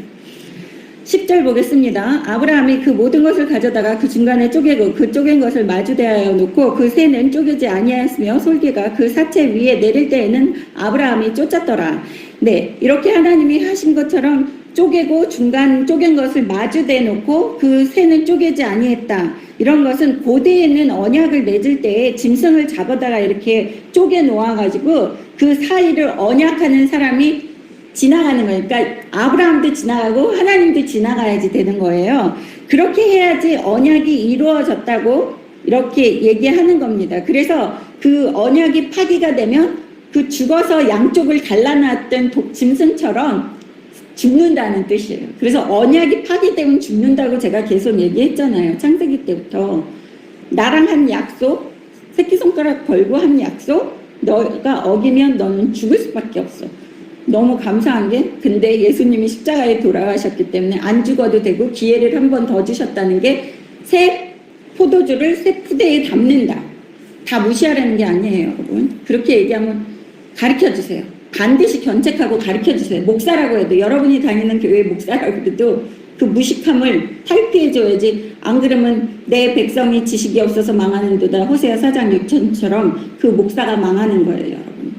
10절 보겠습니다. 아브라함이 그 모든 것을 가져다가 그 중간에 쪼개고 그 쪼갠 것을 마주대하여 놓고 그 새는 쪼개지 아니하였으며 솔개가 그 사체 위에 내릴 때에는 아브라함이 쫓았더라. 네, 이렇게 하나님이 하신 것처럼 쪼개고 중간 쪼갠 것을 마주대 놓고 그 새는 쪼개지 아니했다. 이런 것은 고대에는 언약을 맺을 때에 짐승을 잡아다가 이렇게 쪼개 놓아가지고 그 사이를 언약하는 사람이 지나가는 거예요. 그러니까 아브라함도 지나가고 하나님도 지나가야지 되는 거예요. 그렇게 해야지 언약이 이루어졌다고 이렇게 얘기하는 겁니다. 그래서 그 언약이 파기가 되면 그 죽어서 양쪽을 갈라놨던 짐승처럼 죽는다는 뜻이에요. 그래서 언약이 파기되면 죽는다고 제가 계속 얘기했잖아요. 창세기 때부터. 나랑 한 약속, 새끼손가락 걸고 한 약속, 너가 어기면 너는 죽을 수밖에 없어. 너무 감사한 게 근데 예수님이 십자가에 돌아가셨기 때문에 안 죽어도 되고 기회를 한 번 더 주셨다는 게 새 포도주를 새 푸대에 담는다. 다 무시하라는 게 아니에요, 여러분. 그렇게 얘기하면 가르쳐주세요. 반드시 견책하고 가르쳐주세요. 목사라고 해도 여러분이 다니는 교회 목사라고 해도 그 무식함을 탈피해줘야지. 안 그러면 내 백성이 지식이 없어서 망하는도다. 호세아 4장 6절처럼 그 목사가 망하는 거예요, 여러분.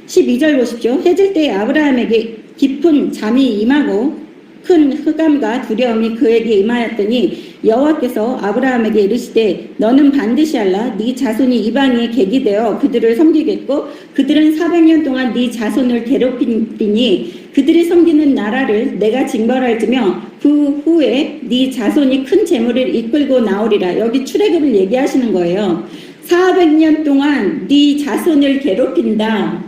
12절 보십시오. 해질 때에 아브라함에게 깊은 잠이 임하고 큰 흑암과 두려움이 그에게 임하였더니 여호와께서 아브라함에게 이르시되 너는 반드시 알라. 네 자손이 이방인의 객이 되어 그들을 섬기겠고 그들은 400년 동안 네 자손을 괴롭히니 그들이 섬기는 나라를 내가 징벌할지며 그 후에 네 자손이 큰 재물을 이끌고 나오리라. 여기 출애굽을 얘기하시는 거예요. 400년 동안 네 자손을 괴롭힌다.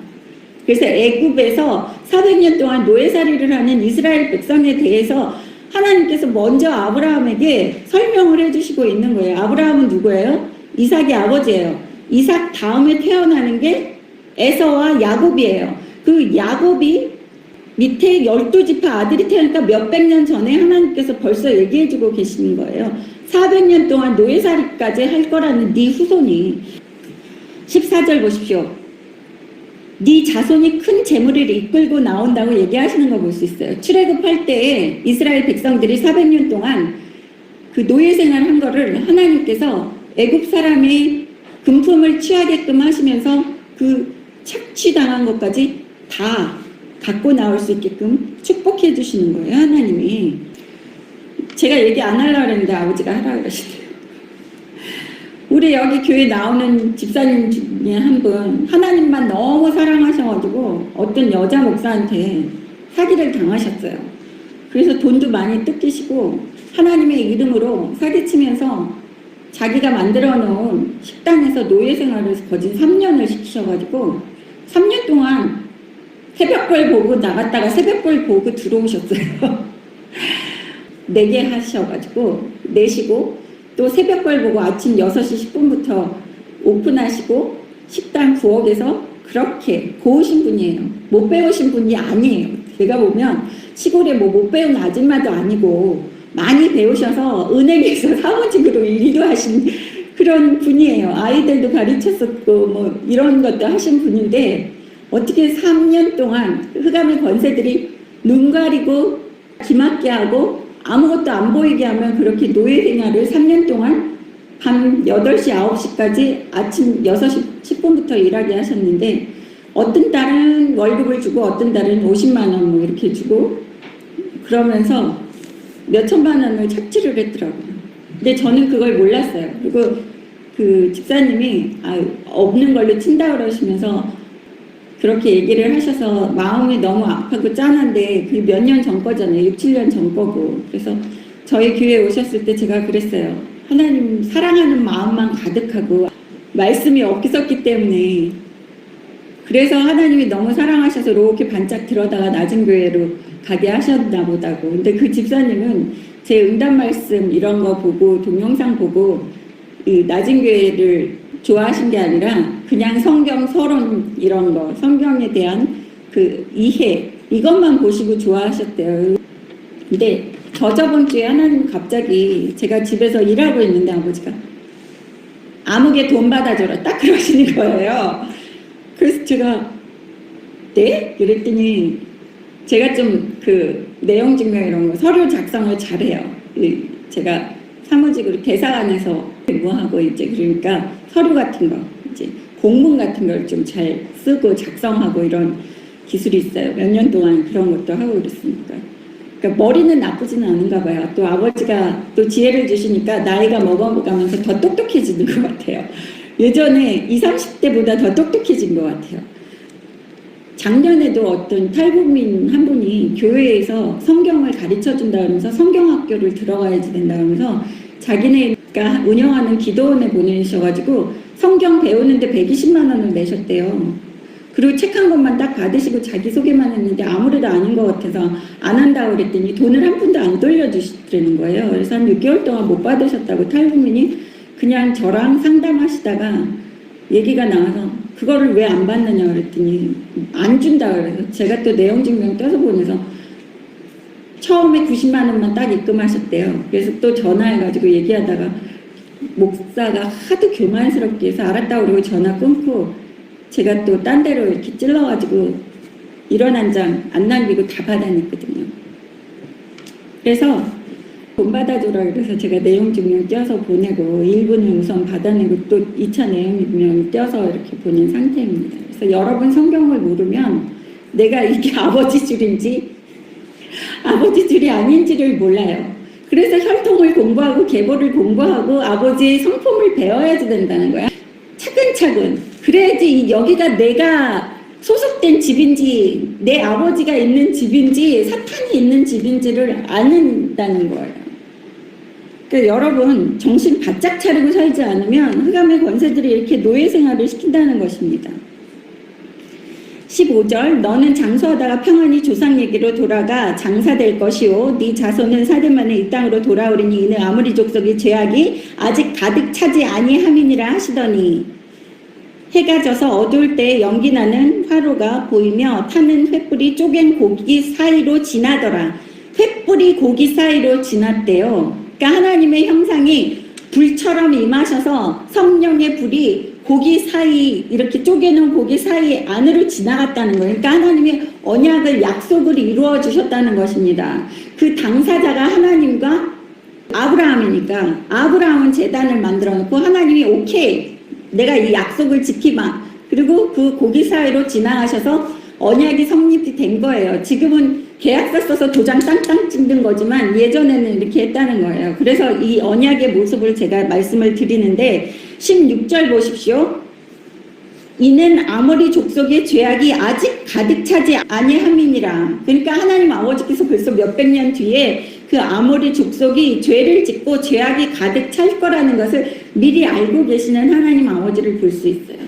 그래서 애굽에서 400년 동안 노예살이를 하는 이스라엘 백성에 대해서 하나님께서 먼저 아브라함에게 설명을 해주시고 있는 거예요. 아브라함은 누구예요? 이삭의 아버지예요. 이삭 다음에 태어나는 게 에서와 야곱이에요. 그 야곱이 밑에 12지파 아들이 태어나니까 몇백 년 전에 하나님께서 벌써 얘기해주고 계시는 거예요. 400년 동안 노예살이까지 할 거라는 네 후손이. 14절 보십시오. 네 자손이 큰 재물을 이끌고 나온다고 얘기하시는 거 볼 수 있어요. 출애굽할 때에 이스라엘 백성들이 400년 동안 그 노예 생활한 거를 하나님께서 애굽 사람이 금품을 취하게끔 하시면서 그 착취당한 것까지 다 갖고 나올 수 있게끔 축복해 주시는 거예요, 하나님이. 제가 얘기 안 하려고 했는데 아버지가 하라고 그러시대요. 우리 여기 교회 나오는 집사님 중에 한 분 하나님만 너무 사랑하셔가지고 어떤 여자 목사한테 사기를 당하셨어요. 그래서 돈도 많이 뜯기시고 하나님의 이름으로 사기치면서 자기가 만들어 놓은 식당에서 노예 생활을 거진 3년을 시키셔가지고 3년 동안 새벽별 보고 나갔다가 새벽별 보고 들어오셨어요. 4개 하셔가지고 내시고 또 새벽별 보고 아침 6시 10분부터 오픈하시고 식당 부엌에서 그렇게 고우신 분이에요. 못 배우신 분이 아니에요. 제가 보면 시골에 뭐 못 배운 아줌마도 아니고 많이 배우셔서 은행에서 사무직으로 일도 하신 그런 분이에요. 아이들도 가르쳤었고 뭐 이런 것도 하신 분인데 어떻게 3년 동안 흑암의 권세들이 눈 가리고 기막게 하고 아무것도 안 보이게 하면 그렇게 노예 생활을 3년 동안 밤 8시, 9시까지 아침 6시 10분부터 일하게 하셨는데 어떤 달은 월급을 주고 어떤 달은 50만 원 뭐 이렇게 주고 그러면서 몇 천만 원을 착취를 했더라고요. 근데 저는 그걸 몰랐어요. 그리고 그 집사님이 없는 걸로 친다 그러시면서 그렇게 얘기를 하셔서 마음이 너무 아프고 짠한데 그 몇 년 전 거잖아요. 6, 7년 전 거고. 그래서 저희 교회에 오셨을 때 제가 그랬어요. 하나님 사랑하는 마음만 가득하고 말씀이 없었기 때문에 그래서 하나님이 너무 사랑하셔서 이렇게 반짝 들어다가 낮은 교회로 가게 하셨나 보다고. 근데 그 집사님은 제 응답 말씀 이런 거 보고 동영상 보고 이 낮은 교회를 좋아하신 게 아니라 그냥 성경 서론 이런 거 성경에 대한 그 이해 이것만 보시고 좋아하셨대요. 근데 저번 주에 하나님 갑자기 제가 집에서 일하고 있는데 아버지가 아무개 돈 받아줘라 딱 그러시는 거예요. 그래서 제가 네? 이랬더니 제가 좀 그 내용 증명 이런 거 서류 작성을 잘해요. 제가 사무직으로 대사관에서 근무하고 이제 그러니까 서류 같은 거 이제 공문 같은 걸 좀 잘 쓰고 작성하고 이런 기술이 있어요. 몇 년 동안 그런 것도 하고 그랬으니까. 그러니까 머리는 나쁘지는 않은가 봐요. 또 아버지가 또 지혜를 주시니까 나이가 먹어가면서 더 똑똑해지는 것 같아요. 예전에 20, 30대보다 더 똑똑해진 것 같아요. 작년에도 어떤 탈북민 한 분이 교회에서 성경을 가르쳐 준다 그러면서 성경학교를 들어가야지 된다 그러면서 자기네가 운영하는 기도원에 보내셔가지고 성경 배우는데 120만 원을 내셨대요. 그리고 책 한 권만 딱 받으시고 자기소개만 했는데 아무래도 아닌 것 같아서 안 한다고 그랬더니 돈을 한 푼도 안 돌려주시더라는 거예요. 그래서 한 6개월 동안 못 받으셨다고 탈북민이 그냥 저랑 상담하시다가 얘기가 나와서 그거를 왜 안 받느냐 그랬더니 안 준다 그래서 제가 또 내용 증명 떼서 보내서 처음에 90만 원만 딱 입금하셨대요. 그래서 또 전화해가지고 얘기하다가 목사가 하도 교만스럽게 해서 알았다고 그러고 전화 끊고 제가 또 딴 데로 이렇게 찔러가지고 1원 한 장 안 남기고 다 받아냈거든요. 그래서 돈 받아줘라 그래서 제가 내용 증명 떼어서 보내고 1분은 우선 받아내고 또 2차 내용 증명 떼어서 이렇게 보낸 상태입니다. 그래서 여러분 성경을 모르면 내가 이게 아버지 줄인지 아버지 줄이 아닌지를 몰라요. 그래서 혈통을 공부하고 계보를 공부하고 아버지의 성품을 배워야지 된다는 거야. 차근차근 그래야지 여기가 내가 소속된 집인지 내 아버지가 있는 집인지 사탄이 있는 집인지를 아는다는 거예요. 그러니까 여러분 정신 바짝 차리고 살지 않으면 흑암의 권세들이 이렇게 노예 생활을 시킨다는 것입니다. 15절 너는 장수하다가 평안히 조상에게로 돌아가 장사될 것이요 네 자손은 사대 만에 이 땅으로 돌아오리니 이는 아무리 족속이 죄악이 아직 가득 차지 아니함이니라 하시더니 해가 져서 어두울 때 연기나는 화로가 보이며 타는 횃불이 쪼갠 고기 사이로 지나더라. 횃불이 고기 사이로 지났대요. 그러니까 하나님의 형상이 불처럼 임하셔서 성령의 불이 고기 사이 이렇게 쪼개놓은 고기 사이 안으로 지나갔다는 거예요. 그러니까 하나님이 언약을 약속을 이루어 주셨다는 것입니다. 그 당사자가 하나님과 아브라함이니까 아브라함은 제단을 만들어 놓고 하나님이 오케이 내가 이 약속을 지키마 그리고 그 고기 사이로 지나가셔서 언약이 성립이 된 거예요. 지금은 계약서 써서 도장 땅땅 찍는 거지만 예전에는 이렇게 했다는 거예요. 그래서 이 언약의 모습을 제가 말씀을 드리는데 16절 보십시오. 이는 아모리 족속의 죄악이 아직 가득 차지 아니함이니라. 그러니까 하나님 아버지께서 벌써 몇백 년 뒤에 그 아모리 족속이 죄를 짓고 죄악이 가득 찰 거라는 것을 미리 알고 계시는 하나님 아버지를 볼 수 있어요.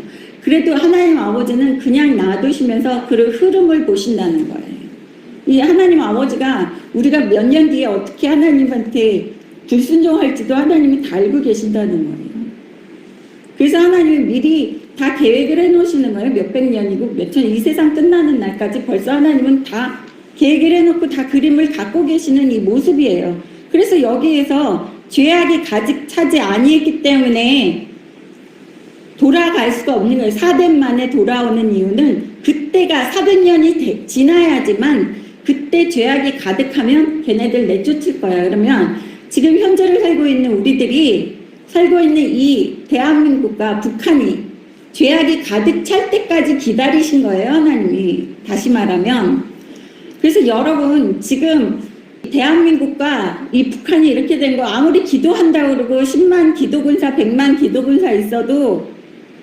그래도 하나님 아버지는 그냥 놔두시면서 그 흐름을 보신다는 거예요. 이 하나님 아버지가 우리가 몇 년 뒤에 어떻게 하나님한테 불순종할지도 하나님이 다 알고 계신다는 거예요. 그래서 하나님이 미리 다 계획을 해놓으시는 거예요. 몇백 년이고 몇천, 이 세상 끝나는 날까지 벌써 하나님은 다 계획을 해놓고 다 그림을 갖고 계시는 이 모습이에요. 그래서 여기에서 죄악이 가득 차지 아니했기 때문에 돌아갈 수가 없는 거예요. 4대 만에 돌아오는 이유는 그때가 400년이 지나야지만 그때 죄악이 가득하면 걔네들 내쫓을 거야. 그러면 지금 현재를 살고 있는 우리들이 살고 있는 이 대한민국과 북한이 죄악이 가득 찰 때까지 기다리신 거예요. 하나님이. 다시 말하면. 그래서 여러분 지금 대한민국과 이 북한이 이렇게 된 거 아무리 기도한다고 그러고 10만 기도군사 100만 기도군사 있어도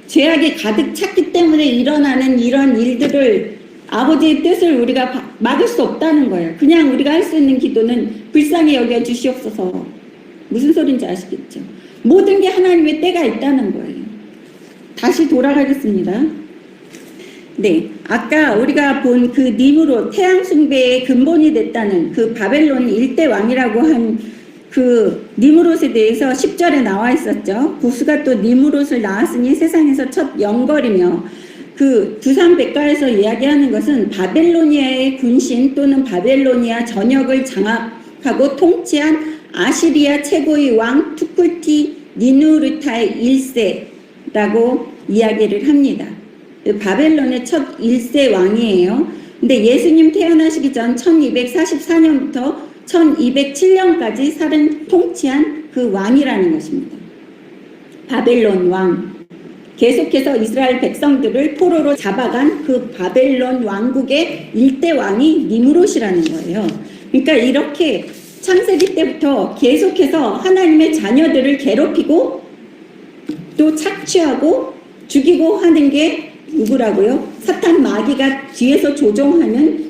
죄악이 가득 찼기 때문에 일어나는 이런 일들을 아버지의 뜻을 우리가 막을 수 없다는 거예요. 그냥 우리가 할 수 있는 기도는 불쌍히 여겨 주시옵소서. 무슨 소린지 아시겠죠? 모든 게 하나님의 때가 있다는 거예요. 다시 돌아가겠습니다. 네, 아까 우리가 본 그 니므롯 태양 숭배의 근본이 됐다는 그 바벨론 일대 왕이라고 한 그 니므롯에 대해서 10절에 나와 있었죠. 구스가 또 니므롯을 낳았으니 세상에서 첫 영걸이며 그 두산백과에서 이야기하는 것은 바벨로니아의 군신 또는 바벨로니아 전역을 장악하고 통치한 아시리아 최고의 왕 투쿨티 니누르타의 1세라고 이야기를 합니다. 바벨론의 첫 1세 왕이에요. 근데 예수님 태어나시기 전 1244년부터 1207년까지 통치한 그 왕이라는 것입니다. 바벨론 왕. 계속해서 이스라엘 백성들을 포로로 잡아간 그 바벨론 왕국의 일대 왕이 니므롯이라는 거예요. 그러니까 이렇게 창세기 때부터 계속해서 하나님의 자녀들을 괴롭히고 또 착취하고 죽이고 하는 게 누구라고요? 사탄 마귀가 뒤에서 조종하는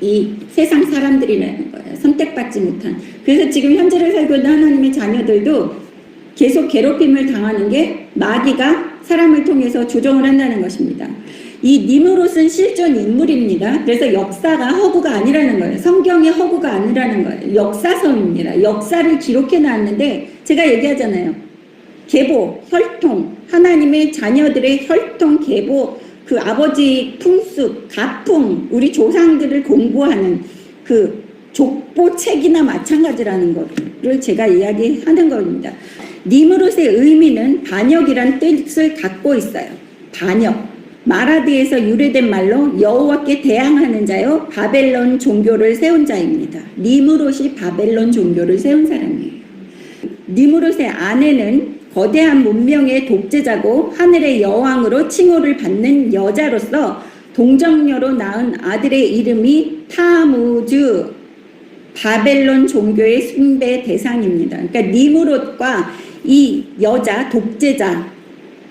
이 세상 사람들이라는 거예요. 선택받지 못한. 그래서 지금 현재를 살고 있는 하나님의 자녀들도 계속 괴롭힘을 당하는 게 마귀가 사람을 통해서 조종을 한다는 것입니다. 이 니므롯은 실존 인물입니다. 그래서 역사가 허구가 아니라는 거예요. 성경의 허구가 아니라는 거예요. 역사서입니다. 역사를 기록해 놨는데 제가 얘기하잖아요. 계보, 혈통, 하나님의 자녀들의 혈통, 계보, 그 아버지 풍습, 가풍, 우리 조상들을 공부하는 그 족보책이나 마찬가지라는 것을 제가 이야기하는 겁니다. 니므롯의 의미는 반역이란 뜻을 갖고 있어요. 반역. 마라드에서 유래된 말로 여호와께 대항하는 자요 바벨론 종교를 세운 자입니다. 니므롯이 바벨론 종교를 세운 사람이에요. 니므롯의 아내는 거대한 문명의 독재자고 하늘의 여왕으로 칭호를 받는 여자로서 동정녀로 낳은 아들의 이름이 타무즈, 바벨론 종교의 숭배 대상입니다. 그러니까 니므롯과 이 여자, 독재자,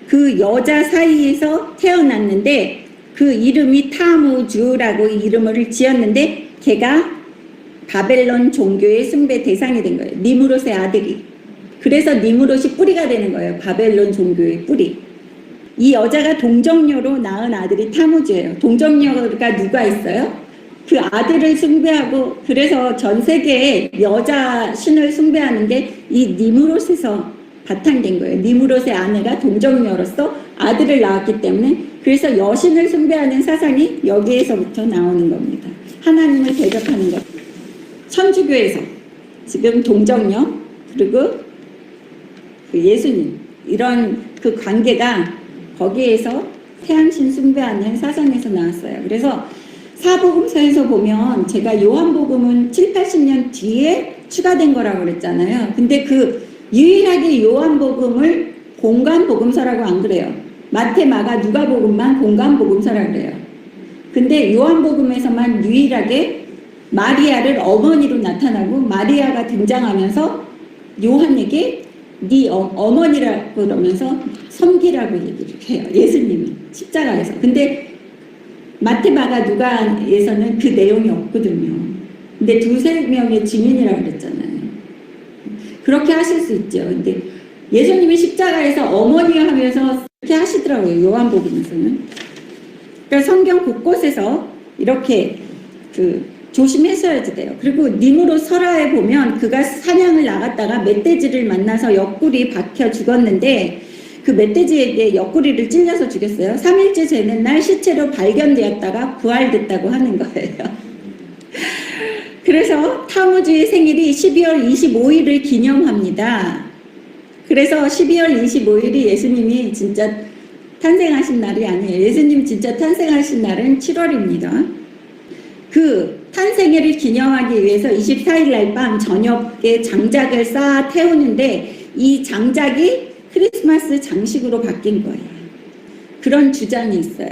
그 여자 사이에서 태어났는데 그 이름이 타무즈라고 이름을 지었는데 걔가 바벨론 종교의 숭배 대상이 된 거예요. 니므롯의 아들이. 그래서 니므롯이 뿌리가 되는 거예요. 바벨론 종교의 뿌리. 이 여자가 동정녀로 낳은 아들이 타무즈예요. 동정녀가 누가 있어요? 그 아들을 숭배하고 그래서 전 세계에 여자 신을 숭배하는 게 이 니므롯에서 바탕된 거예요. 니므롯의 아내가 동정녀로서 아들을 낳았기 때문에 그래서 여신을 숭배하는 사상이 여기에서부터 나오는 겁니다. 하나님을 대적하는 것. 천주교에서 지금 동정녀 그리고 그 예수님 이런 그 관계가 거기에서 태양신 숭배하는 사상에서 나왔어요. 그래서 사복음서에서 보면 제가 요한복음은 7, 80년 뒤에 추가된 거라고 그랬잖아요. 근데 그 유일하게 요한복음을 공간복음서라고 안 그래요. 마태, 마가, 누가복음만 공간복음서라고 그래요. 근데 요한복음에서만 유일하게 마리아를 어머니로 나타나고 마리아가 등장하면서 요한에게 네 어머니라고 그러면서 섬기라고 얘기를 해요. 예수님이 십자가에서. 근데 마태, 마가, 누가에서는 그 내용이 없거든요. 근데 두세 명의 증인이라고 그랬잖아요. 그렇게 하실 수 있죠. 근데 예수님이 십자가에서 어머니 하면서 그렇게 하시더라고요. 요한복음에서는. 그러니까 성경 곳곳에서 이렇게 조심했어야지 돼요. 그리고 니무롯 설화에 보면 그가 사냥을 나갔다가 멧돼지를 만나서 옆구리 박혀 죽었는데 그 멧돼지에게 옆구리를 찔려서 죽였어요. 3일째 되는 날 시체로 발견되었다가 부활됐다고 하는 거예요. 그래서 타무주의 생일이 12월 25일을 기념합니다. 그래서 12월 25일이 예수님이 진짜 탄생하신 날이 아니에요. 예수님 진짜 탄생하신 날은 7월입니다. 그 탄생일을 기념하기 위해서 24일 날 밤 저녁에 장작을 쌓아 태우는데 이 장작이 크리스마스 장식으로 바뀐 거예요. 그런 주장이 있어요.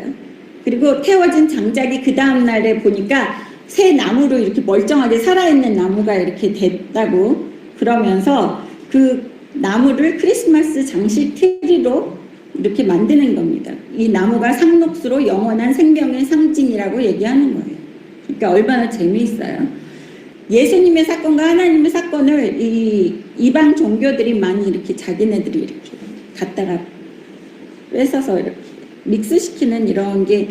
그리고 태워진 장작이 그 다음 날에 보니까 새 나무로 이렇게 멀쩡하게 살아있는 나무가 이렇게 됐다고 그러면서 그 나무를 크리스마스 장식 트리로 이렇게 만드는 겁니다. 이 나무가 상록수로 영원한 생명의 상징이라고 얘기하는 거예요. 그러니까 얼마나 재미있어요. 예수님의 사건과 하나님의 사건을 이 이방 종교들이 많이 이렇게 자기네들이 이렇게 갖다가 뺏어서 이렇게 믹스시키는 이런 게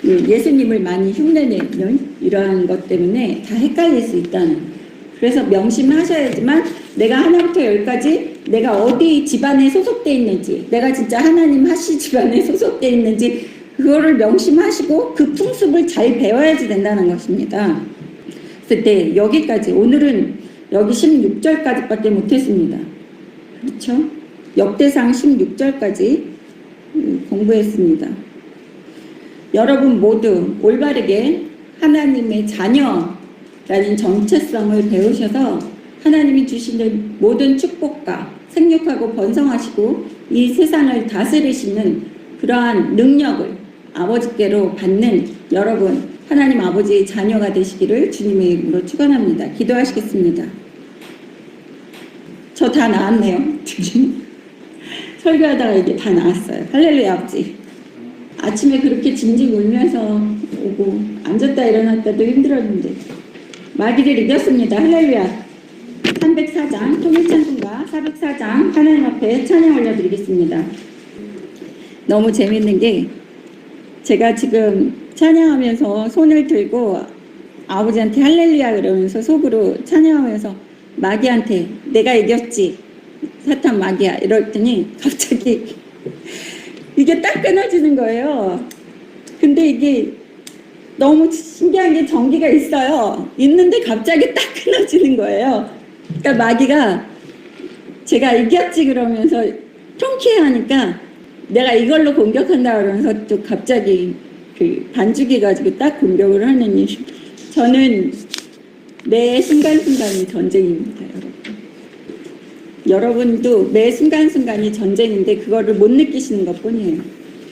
예수님을 많이 흉내내는 이러한 것 때문에 다 헷갈릴 수 있다는. 그래서 명심하셔야지만 내가 하나부터 열까지 내가 어디 집안에 소속돼 있는지, 내가 진짜 하나님 하시 집안에 소속돼 있는지 그거를 명심하시고 그 풍습을 잘 배워야지 된다는 것입니다. 그래서 네, 여기까지 오늘은 여기 16절까지밖에 못했습니다. 그렇죠? 역대상 16절까지 공부했습니다. 여러분 모두 올바르게 하나님의 자녀라는 정체성을 배우셔서 하나님이 주시는 모든 축복과 생육하고 번성하시고 이 세상을 다스리시는 그러한 능력을 아버지께로 받는 여러분 하나님 아버지의 자녀가 되시기를 주님의 이름으로 축원합니다. 기도하시겠습니다. 저 다 나았네요. 설교하다가 이게 다 나았어요. 할렐루야 아버지. 아침에 그렇게 징징 울면서 오고 앉았다 일어났다도 힘들었는데 마귀를 이겼습니다. 할렐루야. 304장 통일찬송가 404장 하나님 앞에 찬양 올려드리겠습니다. 너무 재밌는 게 제가 지금 찬양하면서 손을 들고 아버지한테 할렐루야 그러면서 속으로 찬양하면서 마귀한테 내가 이겼지 사탄 마귀야 이랬더니 갑자기 이게 딱 끊어지는 거예요. 근데 이게 너무 신기한 게 전기가 있어요. 있는데 갑자기 딱 끊어지는 거예요. 그러니까 마귀가 제가 이겼지 그러면서 통쾌해하니까 내가 이걸로 공격한다 그러면서 또 갑자기 그 반죽이 가지고 딱 공격을 하느니 저는 매 순간순간이 전쟁입니다, 여러분. 여러분도 매 순간순간이 전쟁인데 그거를 못 느끼시는 것 뿐이에요.